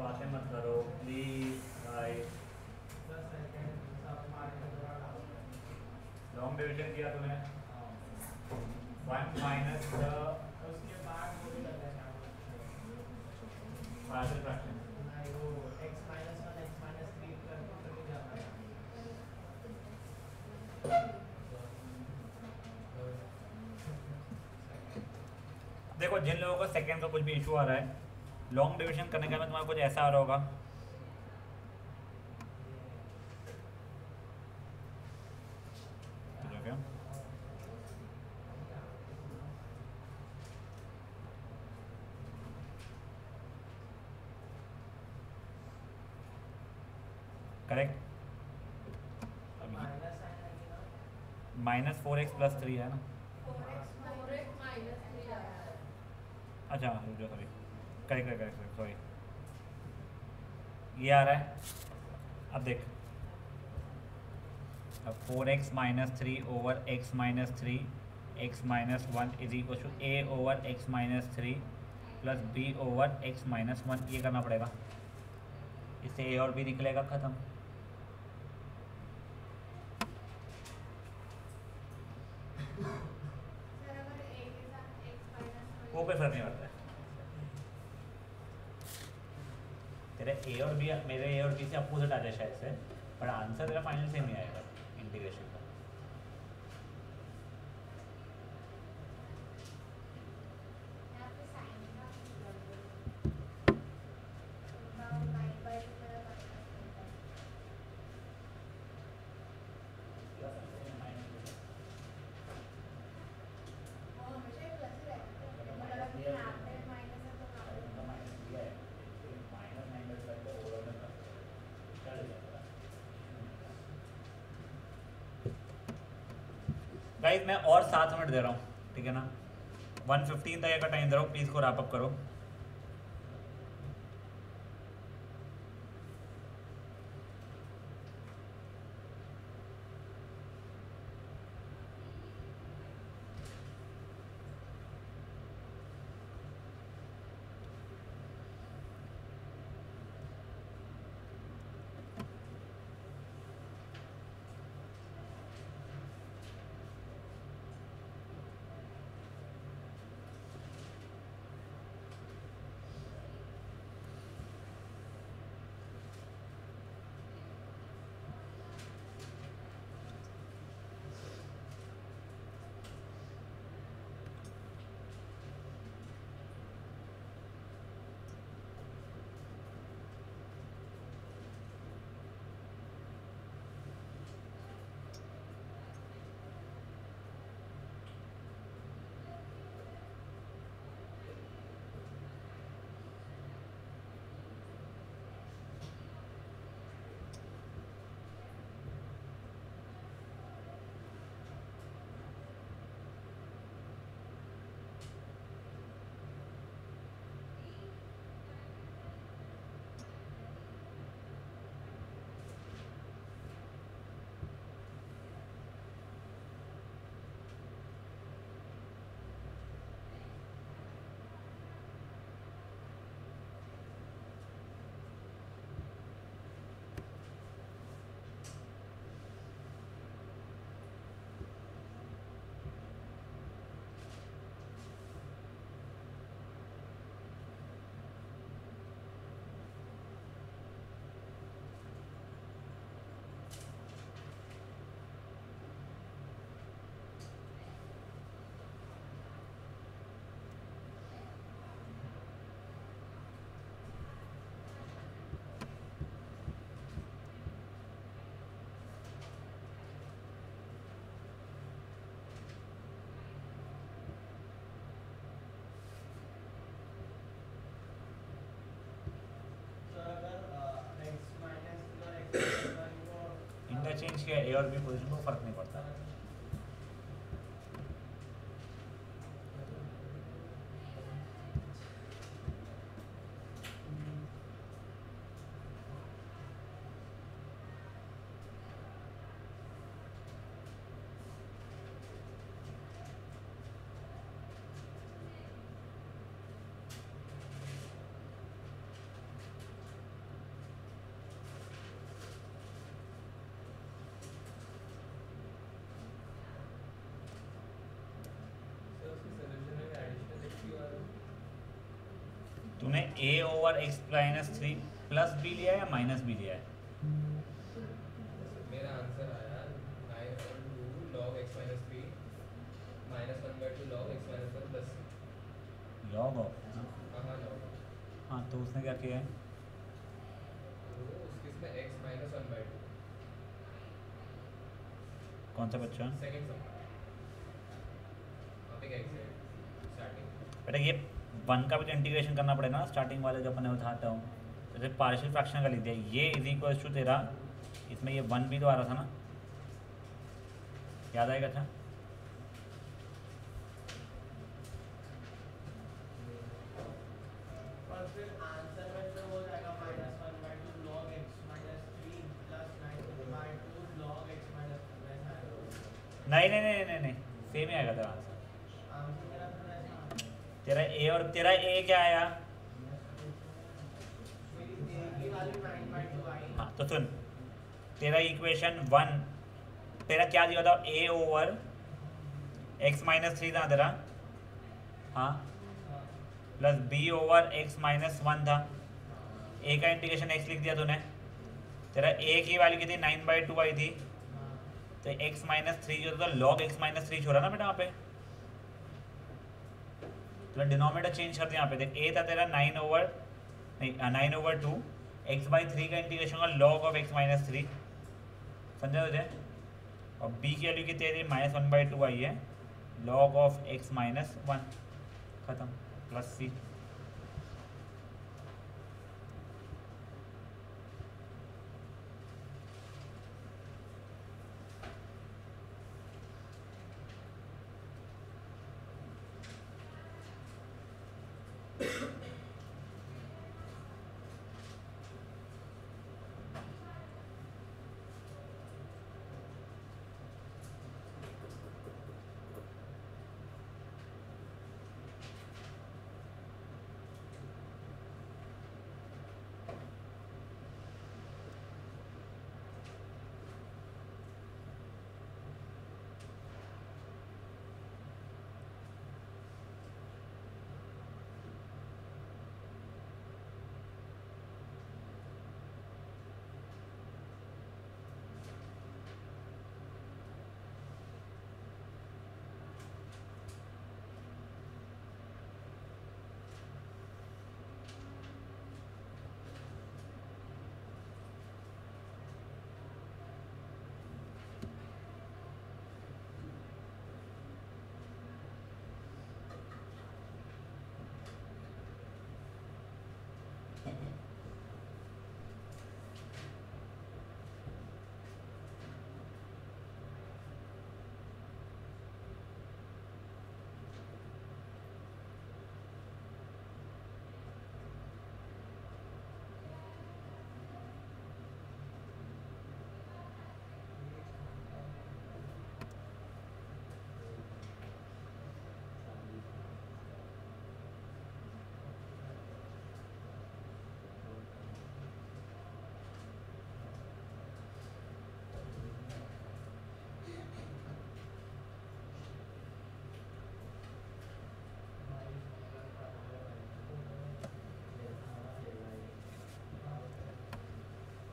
बातें मत करो प्लीज भाई। लॉन्ग डिवीजन किया तूने 1 माइनस उसके बाद वो भी करना है पार्शियल फ्रैक्शन। नहीं वो x माइनस 1 x माइनस 3 करके जाना है। देखो जिन लोगों को सेकंड का कुछ भी इशू आ रहा है, लॉन्ग डिवीजन करने के बाद तुम्हारा कुछ ऐसा आ रहा होगा, करेक्ट? -4x+3 है ना? अच्छा रुक जाओ, sorry, correct correct correct, sorry, ये आ रहा है। अब देख, अब 4x - 3 over x - 3 x - 1 is equal to a over x - 3 plus b over x - 1, ये करना पड़ेगा। इससे a और b निकलेगा, ख़त्म। वो कोई फर्क नहीं पड़ता है, तेरे ए और बी, मेरे ए और बी से अपोजिट आ जाए शायद से, पर आंसर तेरा फाइनल सेम ही आएगा इंटीग्रेशन का। गाइस मैं और 7 मिनट दे रहा हूँ, ठीक है ना? 1:15 तक का टाइम दे रहा हूँ, प्लीज़ को रैप अप करो। इंटरचेंज किया ए और बी पोजीशन को फर्क नहीं पड़ता। तूने a over x minus 3 plus b लिया है या माइनस बी लिया है? मेरा आंसर आया 9/2 log x minus 3 minus 1/2 log x minus 1 plus c। Log of, हाँ log। हाँ तो उसने क्या किया है? तो उसके इसमें x minus 1/2 कौन सा बच्चा? सेकंड सम वहाँ पे क्या x है स्टार्टिंग। बेटा ये वन का भी तो इंटीग्रेशन करना पड़ेगा ना, स्टार्टिंग वाले जो अपने उठाता हूँ, जैसे पार्शियल फ्रैक्शन का लिख दिया, ये इज इक्वल टू तेरा, इसमें ये वन भी तो आ रहा था ना, याद आएगा था? और फिर आंसर में फिर हो जाएगा -1/2 log x minus 3 plus 9/2 log x minus 2 ऐसा है। नहीं नहीं नहीं नहीं नहीं, सेम ही आएगा तेरा आंसर। आंसर मेरा थोड़ा ऐसा तेरा ए और तेरा ए क्या आया? मेरी a की वैल्यू 9/2 आई। हाँ तो सुन, तेरा इक्वेशन वन, तेरा क्या दिया था? ए ओवर एक्स माइनस 3 था तेरा, हाँ, plus b over x minus 1 था। ए का इंटीग्रेशन एक्स लिख दिया तूने, तेरा ए की वैल्यू कितनी? 9/2 आई थी, तो एक्स माइनस 3 जो था लॉग एक्स माइनस 3 छोड़ा ना बेटा यहाँ पे, तो डिनोमिनेटर चेंज कर दिया यहाँ पे। देख ए था तेरा 9/2 x/3 का इंटीग्रेशन का log ऑफ x माइनस 3, समझा तुझे? और b की वैल्यू कितनी है? -1/2 आई है, log ऑफ x माइनस 1, खत्म, प्लस c।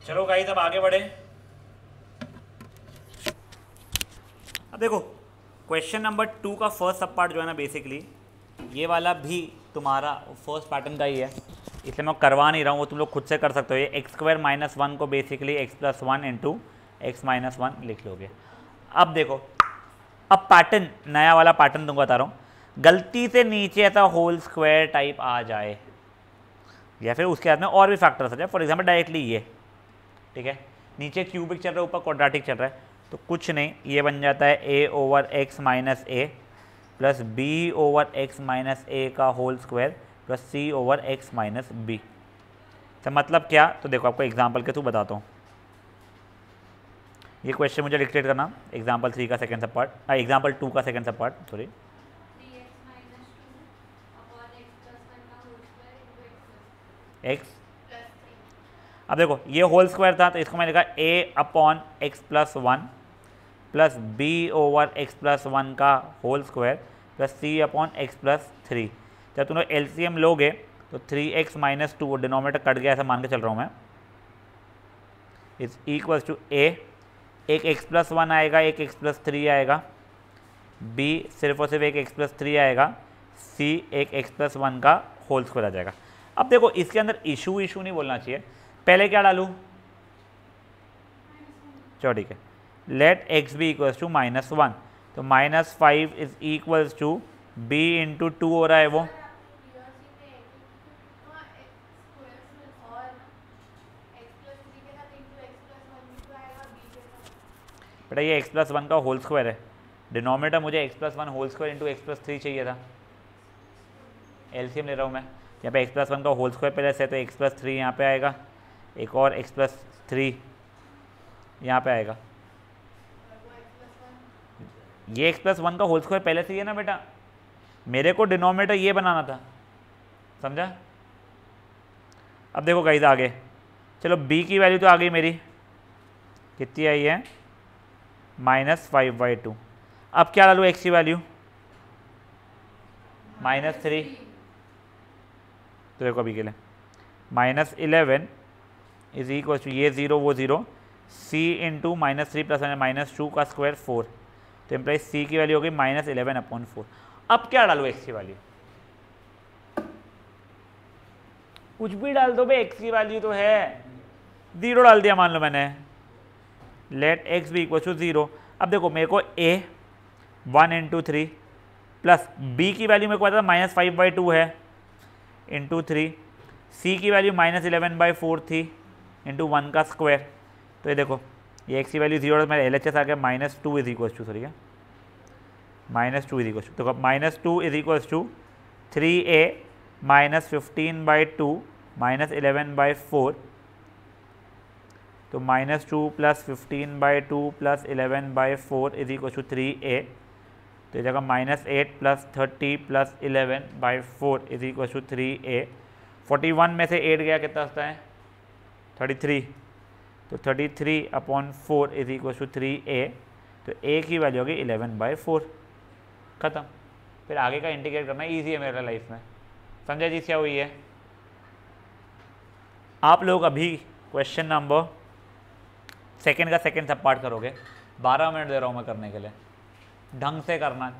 चलो गाइस अब आगे बढ़े। अब देखो क्वेश्चन नंबर 2 का फर्स्ट सब पार्ट जो है ना, बेसिकली ये वाला भी तुम्हारा फर्स्ट पैटर्न का ही है, इसलिए मैं करवा नहीं रहा हूँ, वो तुम लोग खुद से कर सकते हो। ये x² - 1 को बेसिकली x+1 इंटू x - 1 लिख लोगे। अब देखो, अब पैटर्न, नया वाला पैटर्न तुमको बता रहा हूँ, गलती से नीचे ऐसा होल स्क्वायर टाइप आ जाए या फिर उसके बाद में और भी फैक्टर्स आ जाए, फॉर एग्जाम्पल डायरेक्टली ये, ठीक है, नीचे क्यूबिक चल रहा है, ऊपर क्वाड्रेटिक चल रहा है, तो कुछ नहीं, ये बन जाता है a/x - a plus b/x - a का whole square plus c/x - b। तो मतलब क्या? तो देखो आपको एग्जांपल के थ्रू बताता हूँ। ये क्वेश्चन मुझे डिक्टेट करना, एग्जांपल 3 का सेकंड सब पार्ट, एग्जांपल 2 का सेकंड सब पार्ट, सॉरी। x, अब देखो ये होल स्क्वायर था, तो इसको मैंने लिखा a/x+1 प्लस b/x+1 का होल स्क्वायर प्लस c/x+3। जब तुम लोग LCM लोगे तो 3x माइनस 2 डिनोमिनेटर कट गया ऐसा मान के चल रहा हूँ मैं, इज इक्वल्स टू a, एक x प्लस 1 आएगा, एक x प्लस 3 आएगा, b सिर्फ और सिर्फ एक x प्लस 3 आएगा, c एक x प्लस 1 का होल स्क्वायर आ जाएगा। अब देखो इसके अंदर इशू नहीं बोलना चाहिए, पहले क्या डालूँ, चलो ठीक है, let x be equals to -1, तो -5 is equals to b into 2 हो रहा है वो, बेटा ये x प्लस 1 का होल स्क्वायर है, डिनोमिनेटर मुझे x plus 1 whole square into x plus 3 चाहिए था, एलसीएम ले रहा हूँ मैं, यहाँ पे x प्लस 1 का होल स्क्वायर पहले से, तो x प्लस 3 यहाँ पे आएगा, एक और x प्लस 3 यहाँ पे आएगा, ये x प्लस 1 का होल स्क्वायर पहले से ही है ना बेटा, मेरे को डिनोमिनेटर ये बनाना था, समझा। अब देखो गाइस आगे, चलो b की वैल्यू तो आ गई मेरी, कितनी आई है, -5/2। अब क्या डालूँ x की वैल्यू, -3, तो देखो अभी के लिए -11 इज इक्वल टू ये 0 वो 0, c इंटू -3 प्लस -2 का स्क्वायर 4, तो इम्प्लाइज c की वैल्यू हो गई -11/4। अब क्या डालो x की वैल्यू, कुछ भी डाल दो भाई, x की वैल्यू तो है, 0 डाल दिया मान लो मैंने, let x be equal to 0। अब देखो मेरे को a 1 इंटू 3 प्लस b की वैल्यू मेरे को पता था -5/2 है इंटू 3, c की वैल्यू -11/4 थी इंटू 1 का स्क्वायर, तो ये देखो ये x की वैल्यू 0 मेरा LHS आ गया -2 इज इक्वल टू, सॉरी क्या, -2 इज इक्वल टू, तो -2 इज इक्वल टू 3a -15/2 -11/4, तो -2 plus 15/2 plus 11/4 is equal to 3a, तो ये जगह -8 plus 30 plus 11/4 is equal to 3a। 41 में से 8 गया कितना आता है, 33, तो 33/4 इज इक्वल टू 3a, तो a की वैल्यू होगी 11/4, खत्म। फिर आगे का इंटीग्रेट करना ईजी है मेरे लाइफ में, समझा जी क्या हुई है। आप लोग अभी क्वेश्चन नंबर सेकंड का सेकंड सब पार्ट करोगे, 12 मिनट दे रहा हूँ मैं करने के लिए, ढंग से करना।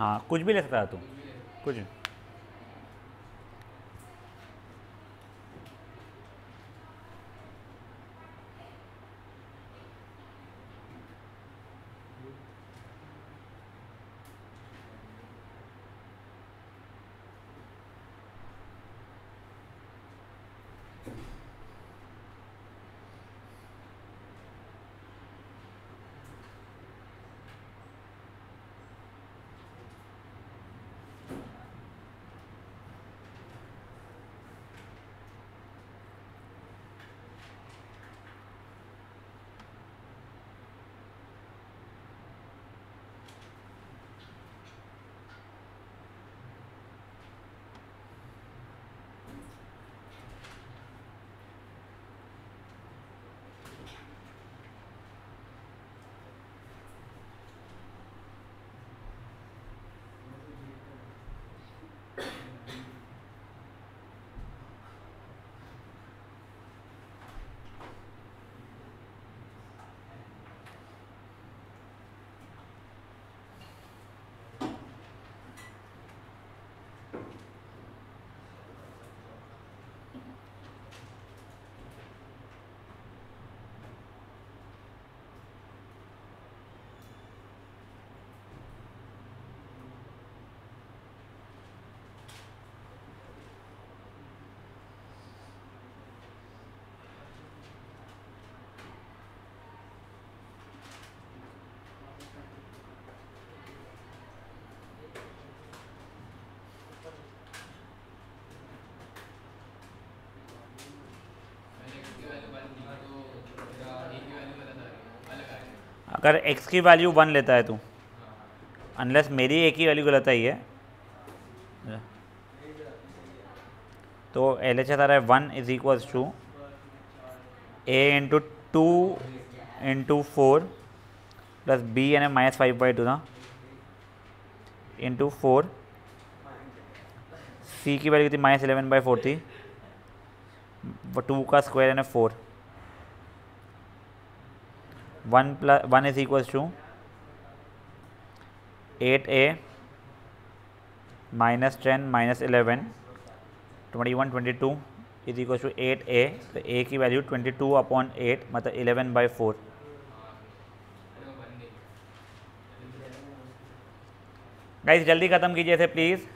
हाँ कुछ भी ले सकता है तू, कुछ भी। अगर x की वैल्यू 1 लेता है तू, अनलेस मेरी a की वैल्यू गलत आई है, तो LHS आ रहा है 1 is equals to a into 2 into 4 plus b यानी -5/2 था इंटू 4, c की वैल्यू थी -11/4 थी, 2 का स्क्वायर यानी 4, 1 is equals to 8a -10 -11 21 22 is equal to 8a, तो a की वैल्यू 22/8 मतलब 11/4। गाइस जल्दी ख़त्म कीजिए इसे प्लीज़।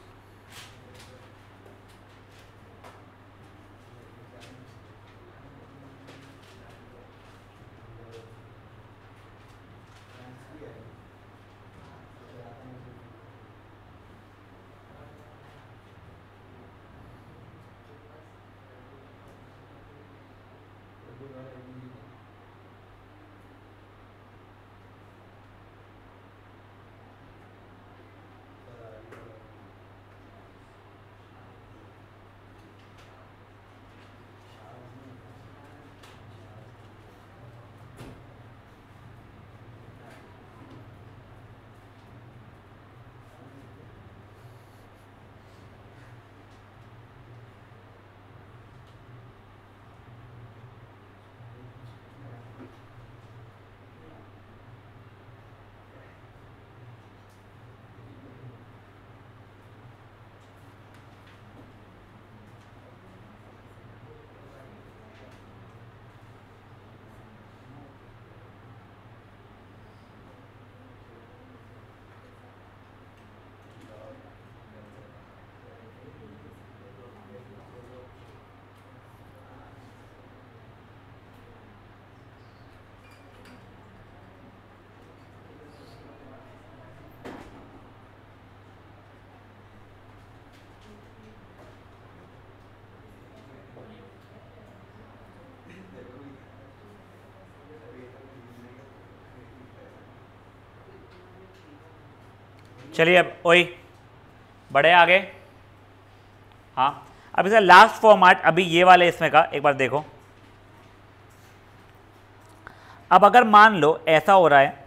चलिए अब ओए बढ़े आगे। हाँ अब इसका लास्ट फॉर्मेट अभी ये वाले इसमें का एक बार देखो। अब अगर मान लो ऐसा हो रहा है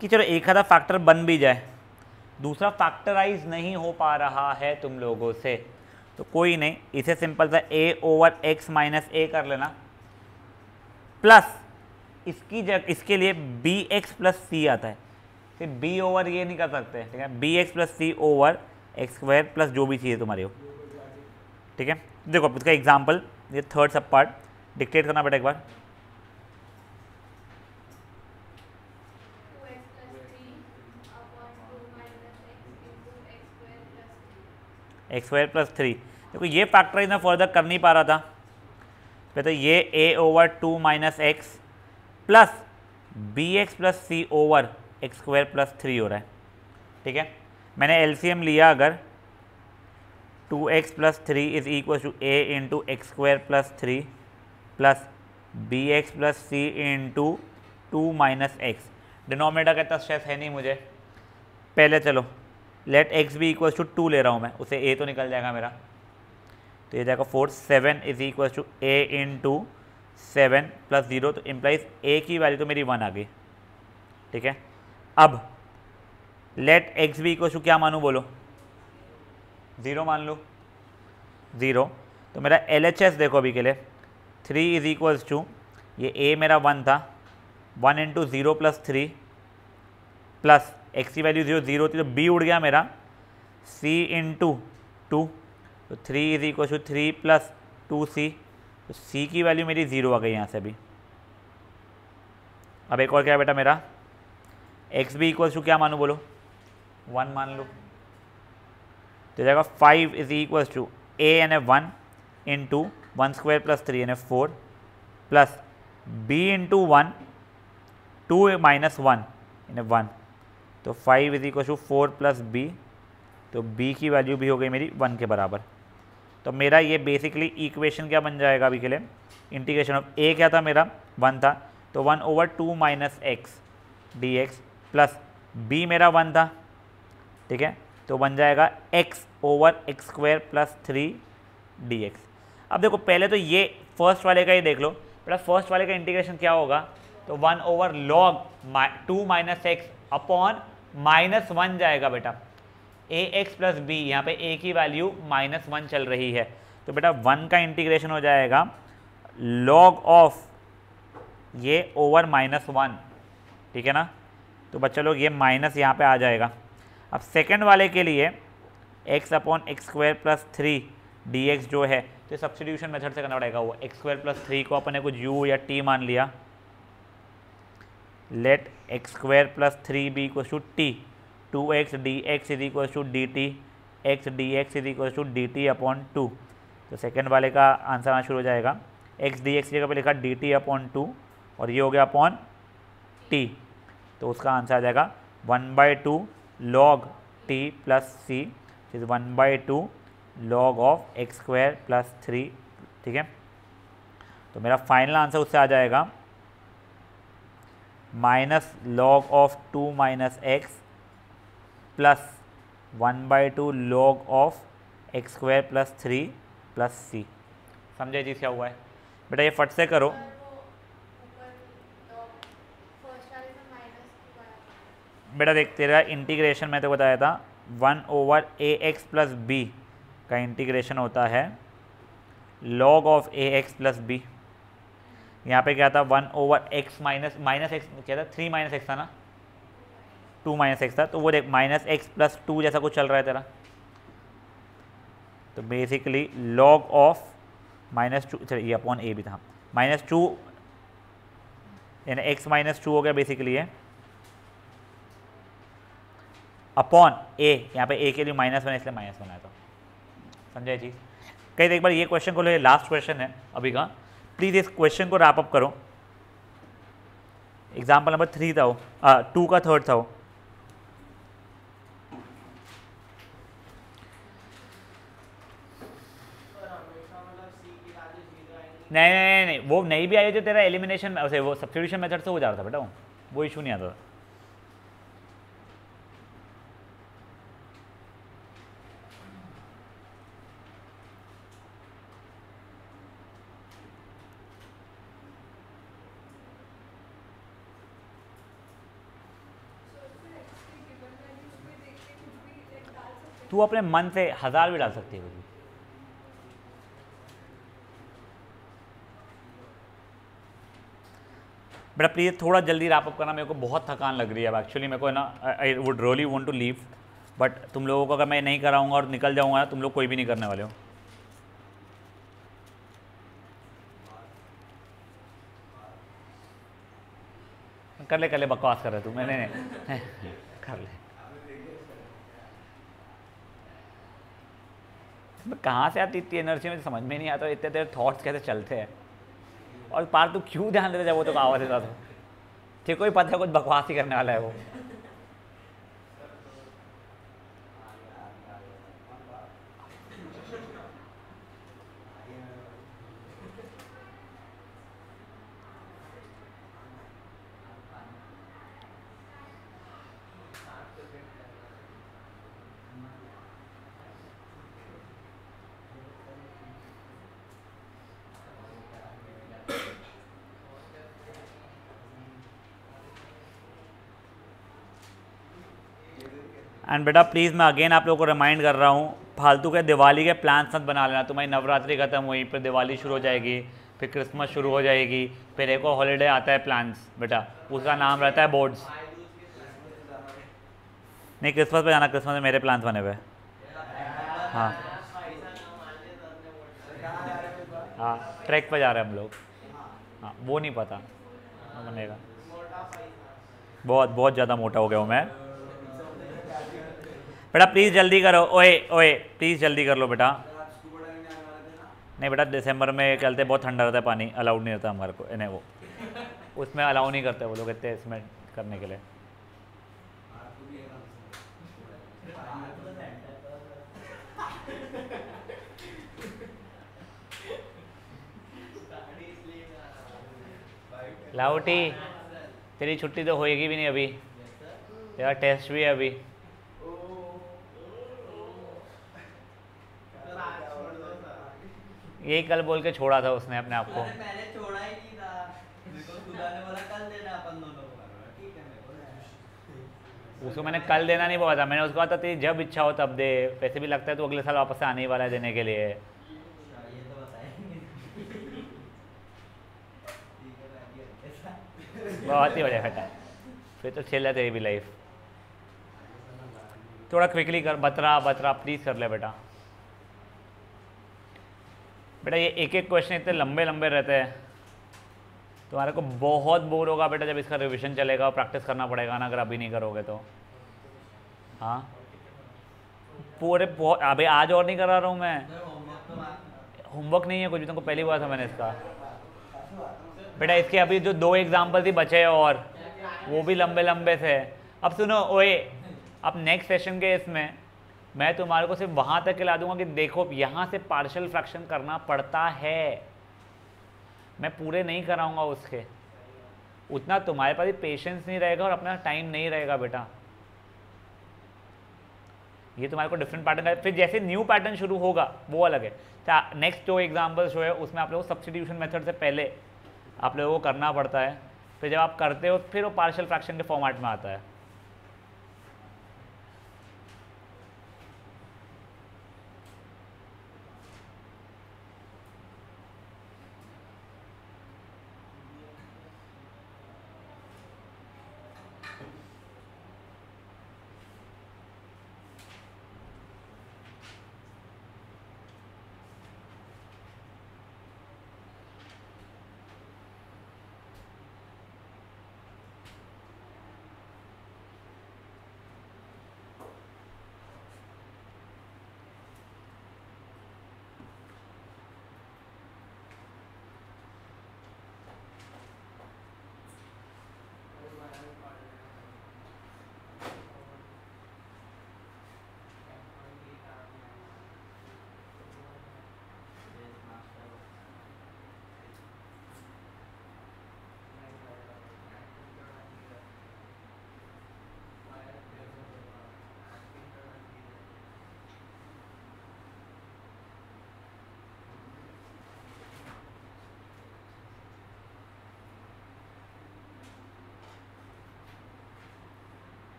कि चलो एक आधा फैक्टर बन भी जाए, दूसरा फैक्टराइज नहीं हो पा रहा है तुम लोगों से, तो कोई नहीं, इसे सिंपल सा a/x - a कर लेना, प्लस इसकी जगह इसके लिए bx + c आता है, सिर्फ बी ओवर ये नहीं कर सकते, ठीक है, B x plus C over X square plus जो भी चाहिए तुम्हारे हो, ठीक है। देखो इसका एग्जाम्पल, ये थर्ड सब पार्ट डिक्टेट करना बेटा एक बार। एक्स स्क्वायर प्लस थ्री, देखो ये फैक्टराइज मैं फर्दर कर नहीं पा रहा था, तो ये A over two minus X plus B x plus C over X square plus three हो रहा है, ठीक है। मैंने एलसीएम लिया अगर 2x plus three is equal to a into x square plus three plus B x plus c into two minus x, denominator का इतना स्ट्रेस है नहीं मुझे, पहले चलो लेट x भी इक्वल टू 2 ले रहा हूँ मैं, उसे a तो निकल जाएगा मेरा, तो ये जाएगा 4, 7 is equal to a into 7 plus 0, तो इम्प्लाइज a की वैल्यू तो मेरी 1 आ गई, ठीक है। अब लेट x भी इक्वल टू क्या मानूँ बोलो, 0 मान लो, 0, तो मेरा LHS देखो अभी के लिए 3 इज इक्वल्स टू, ये a मेरा 1 था, 1 इंटू 0 प्लस 3 प्लस x की वैल्यू 0 0 थी, तो b उड़ गया मेरा, c इंटू 2, तो 3 is equal to 3 plus 2c, तो c की वैल्यू मेरी 0 आ गई यहाँ से भी। अब एक और क्या है बेटा मेरा, x भी इक्वल टू क्या मानूँ बोलो, 1 मान लो, तो जाएगा 5 is equal to a n f 1 into 1 square plus 3 n f 4 plus b into 1 2 minus 1 n f 1, तो 5 is equal to 4 plus b, तो b की वैल्यू भी हो गई मेरी 1 के बराबर। तो मेरा ये बेसिकली इक्वेशन क्या बन जाएगा अभी के लिए, इंटीग्रेशन ऑफ a क्या था मेरा 1 था, तो 1 over 2 minus x d x plus b मेरा 1 था, ठीक है, तो बन जाएगा x over X square plus 3 D x. अब देखो पहले तो ये फर्स्ट वाले का ही देख लो बेटा, फर्स्ट वाले का इंटीग्रेशन क्या होगा, तो 1 over log 2 minus x upon minus 1 जाएगा बेटा, ए एक्स प्लस बी, यहाँ पे a की वैल्यू -1 चल रही है, तो बेटा 1 का इंटीग्रेशन हो जाएगा लॉग ऑफ ये ओवर -1, ठीक है ना, तो बच्चा लोग ये माइनस यहाँ पे आ जाएगा। अब सेकंड वाले के लिए x upon x square plus 3 D x जो है, तो सब्स्टिट्यूशन मेथड से करना पड़ेगा, वो एक्स स्क्वायर प्लस 3 को अपने कुछ u या t मान लिया, let x square plus 3 b equal to T, 2x d x is equal to D t, x d x is equal to D t upon 2, तो सेकेंड वाले का आंसर आना शुरू हो जाएगा, एक्स डी एक्स की जगह पे लिखा डी टी अपॉन 2 और ये हो गया अपॉन टी, तो उसका आंसर आ जाएगा 1/2 log t plus c is 1/2 log of x square plus 3, ठीक है। तो मेरा फाइनल आंसर उससे आ जाएगा minus log of 2 minus X plus 1/2 log of x square plus 3 plus C. समझे चीज़ क्या हुआ है बेटा, ये फट से करो। बेटा देख, तेरा इंटीग्रेशन मैं तो बताया था 1 over a x plus b का इंटीग्रेशन होता है log of a x plus b, यहाँ पे क्या था 1 ओवर एक्स माइनस एक्स क्या था, 3 माइनस एक्स था ना, 2 माइनस एक्स था, तो वो देख माइनस एक्स प्लस 2 जैसा कुछ चल रहा है तेरा, तो बेसिकली लॉग ऑफ -2, चलिए ये अपॉन ए भी था, -2 यानी एक्स -2 हो गया बेसिकली ये अपॉन ए, यहाँ पे ए के लिए -1 इसलिए -1 आया था। समझे चीज़ कहीं एक बार ये क्वेश्चन को ले, लास्ट क्वेश्चन है अभी का, प्लीज़ इस क्वेश्चन को रैप अप करो। एग्जाम्पल नंबर 3 था वो, 2 का थर्ड था वो। नहीं, वो नहीं भी आई जो तेरा एलिमिनेशन वैसे वो सब्स्टिट्यूशन मेथड से हो जा रहा था बेटा, वो इशू नहीं आता था। तू अपने मन से 1000 भी डाल सकती है कुछ भी। बेटा प्लीज़ थोड़ा जल्दी रैप अप करना, मेरे को बहुत थकान लग रही है अब एक्चुअली। मेरे को है ना, I would really want to leave, but तुम लोगों को अगर मैं नहीं कराऊंगा और निकल जाऊंगा तुम लोग कोई भी नहीं करने वाले हो। कर ले बकवास कर रहे तू, मैंने नहीं कर ले। मैं कहाँ से आती इतनी एनर्जी, में समझ में नहीं आता इतने तेरे थॉट्स कैसे चलते हैं। और पार तू क्यों ध्यान देता जब वो तो आवाज़ देता तो ठीक को ही पता है कुछ बकवास ही करने वाला है वो। एंड बेटा प्लीज़ मैं अगेन आप लोगों को रिमाइंड कर रहा हूँ, फालतू के दिवाली के प्लान्स मत बना लेना। तुम्हारी नवरात्रि खत्म हुई, फिर दिवाली शुरू हो जाएगी, फिर क्रिसमस शुरू हो जाएगी, फिर एक और हॉलीडे आता है प्लान्स बेटा, उसका नाम रहता है बोर्ड्स। नहीं क्रिसमस पे जाना, क्रिसमस में मेरे प्लान्स बने हुए। हाँ हाँ ट्रैक पे जा रहे हैं हम लोग। हाँ वो नहीं पता बनेगा, बहुत बहुत ज़्यादा मोटा हो गया हूँ मैं। बेटा प्लीज़ जल्दी करो, ओए ओए प्लीज़ जल्दी कर लो बेटा। नहीं बेटा दिसंबर में चलते बहुत ठंडा रहता है, पानी अलाउड नहीं रहता हमारे को, नहीं वो उसमें अलाउ नहीं करते वो लोग इतने इसमें करने के लिए। लाउटी तेरी छुट्टी तो होएगी भी नहीं अभी, तेरा टेस्ट भी है अभी। यही कल बोल के छोड़ा था उसने अपने आप को। मैंने छोड़ा ही नहीं था, मेरे को खुदा ने बोला कल देना अपन दोनों को। ठीक है मेरे को उसको मैंने कल देना नहीं बोला था, मैंने उसको कहा था तेरी जब इच्छा हो तब दे, वैसे भी लगता है तो अगले साल वापस से आने ही वाला है देने के लिए। ये तो बताएंगे। ठीक है मैं बहुत ही बढ़िया बेटा, फिर तो चिल है तेरी भी लाइफ। थोड़ा क्विकली कर, बतरा बतरा प्लीज़ कर ले बेटा। बेटा ये एक एक क्वेश्चन इतने लंबे लंबे रहते हैं, तुम्हारे को बहुत बोर होगा बेटा जब इसका रिवीजन चलेगा और प्रैक्टिस करना पड़ेगा ना, अगर अभी नहीं करोगे तो। हाँ पूरे बहुत, अभी आज और नहीं करा रहा हूँ मैं, होमवर्क नहीं है कुछ भी, तुमको पहली बार था मैंने इसका। बेटा इसके अभी जो 2 एग्जाम्पल ही बचे हैं और वो भी लंबे लंबे थे। अब सुनो ओए, अब नेक्स्ट सेशन के इसमें मैं तुम्हारे को सिर्फ वहाँ तक खिला दूंगा कि देखो यहाँ से पार्शियल फ्रैक्शन करना पड़ता है, मैं पूरे नहीं कराऊंगा उसके, उतना तुम्हारे पास पेशेंस नहीं रहेगा और अपना टाइम नहीं रहेगा बेटा। ये तुम्हारे को डिफरेंट पैटर्न है, फिर जैसे न्यू पैटर्न शुरू होगा वो अलग है। नेक्स्ट जो एग्जाम्पल्स जो है उसमें आप लोगों को सब्स्टिट्यूशन मेथड से पहले आप लोगों को करना पड़ता है, फिर जब आप करते हो फिर वो पार्शियल फ्रैक्शन के फॉर्मेट में आता है।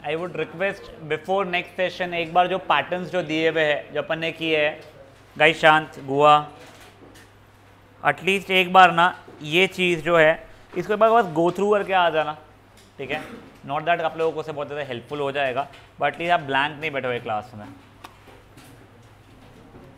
I would request before next session एक बार जो पैटर्न्स जो दिए हुए हैं जो अपन ने किए हैं गाइस, शांत गुआ, एटलीस्ट एक बार ना ये चीज़ जो है इसको एक बार बस गो थ्रू करके आ जाना, ठीक है। नॉट दैट आप लोगों को से बहुत ज़्यादा हेल्पफुल हो जाएगा, बट एटलीस्ट आप ब्लैंक नहीं बैठे हुए क्लास में।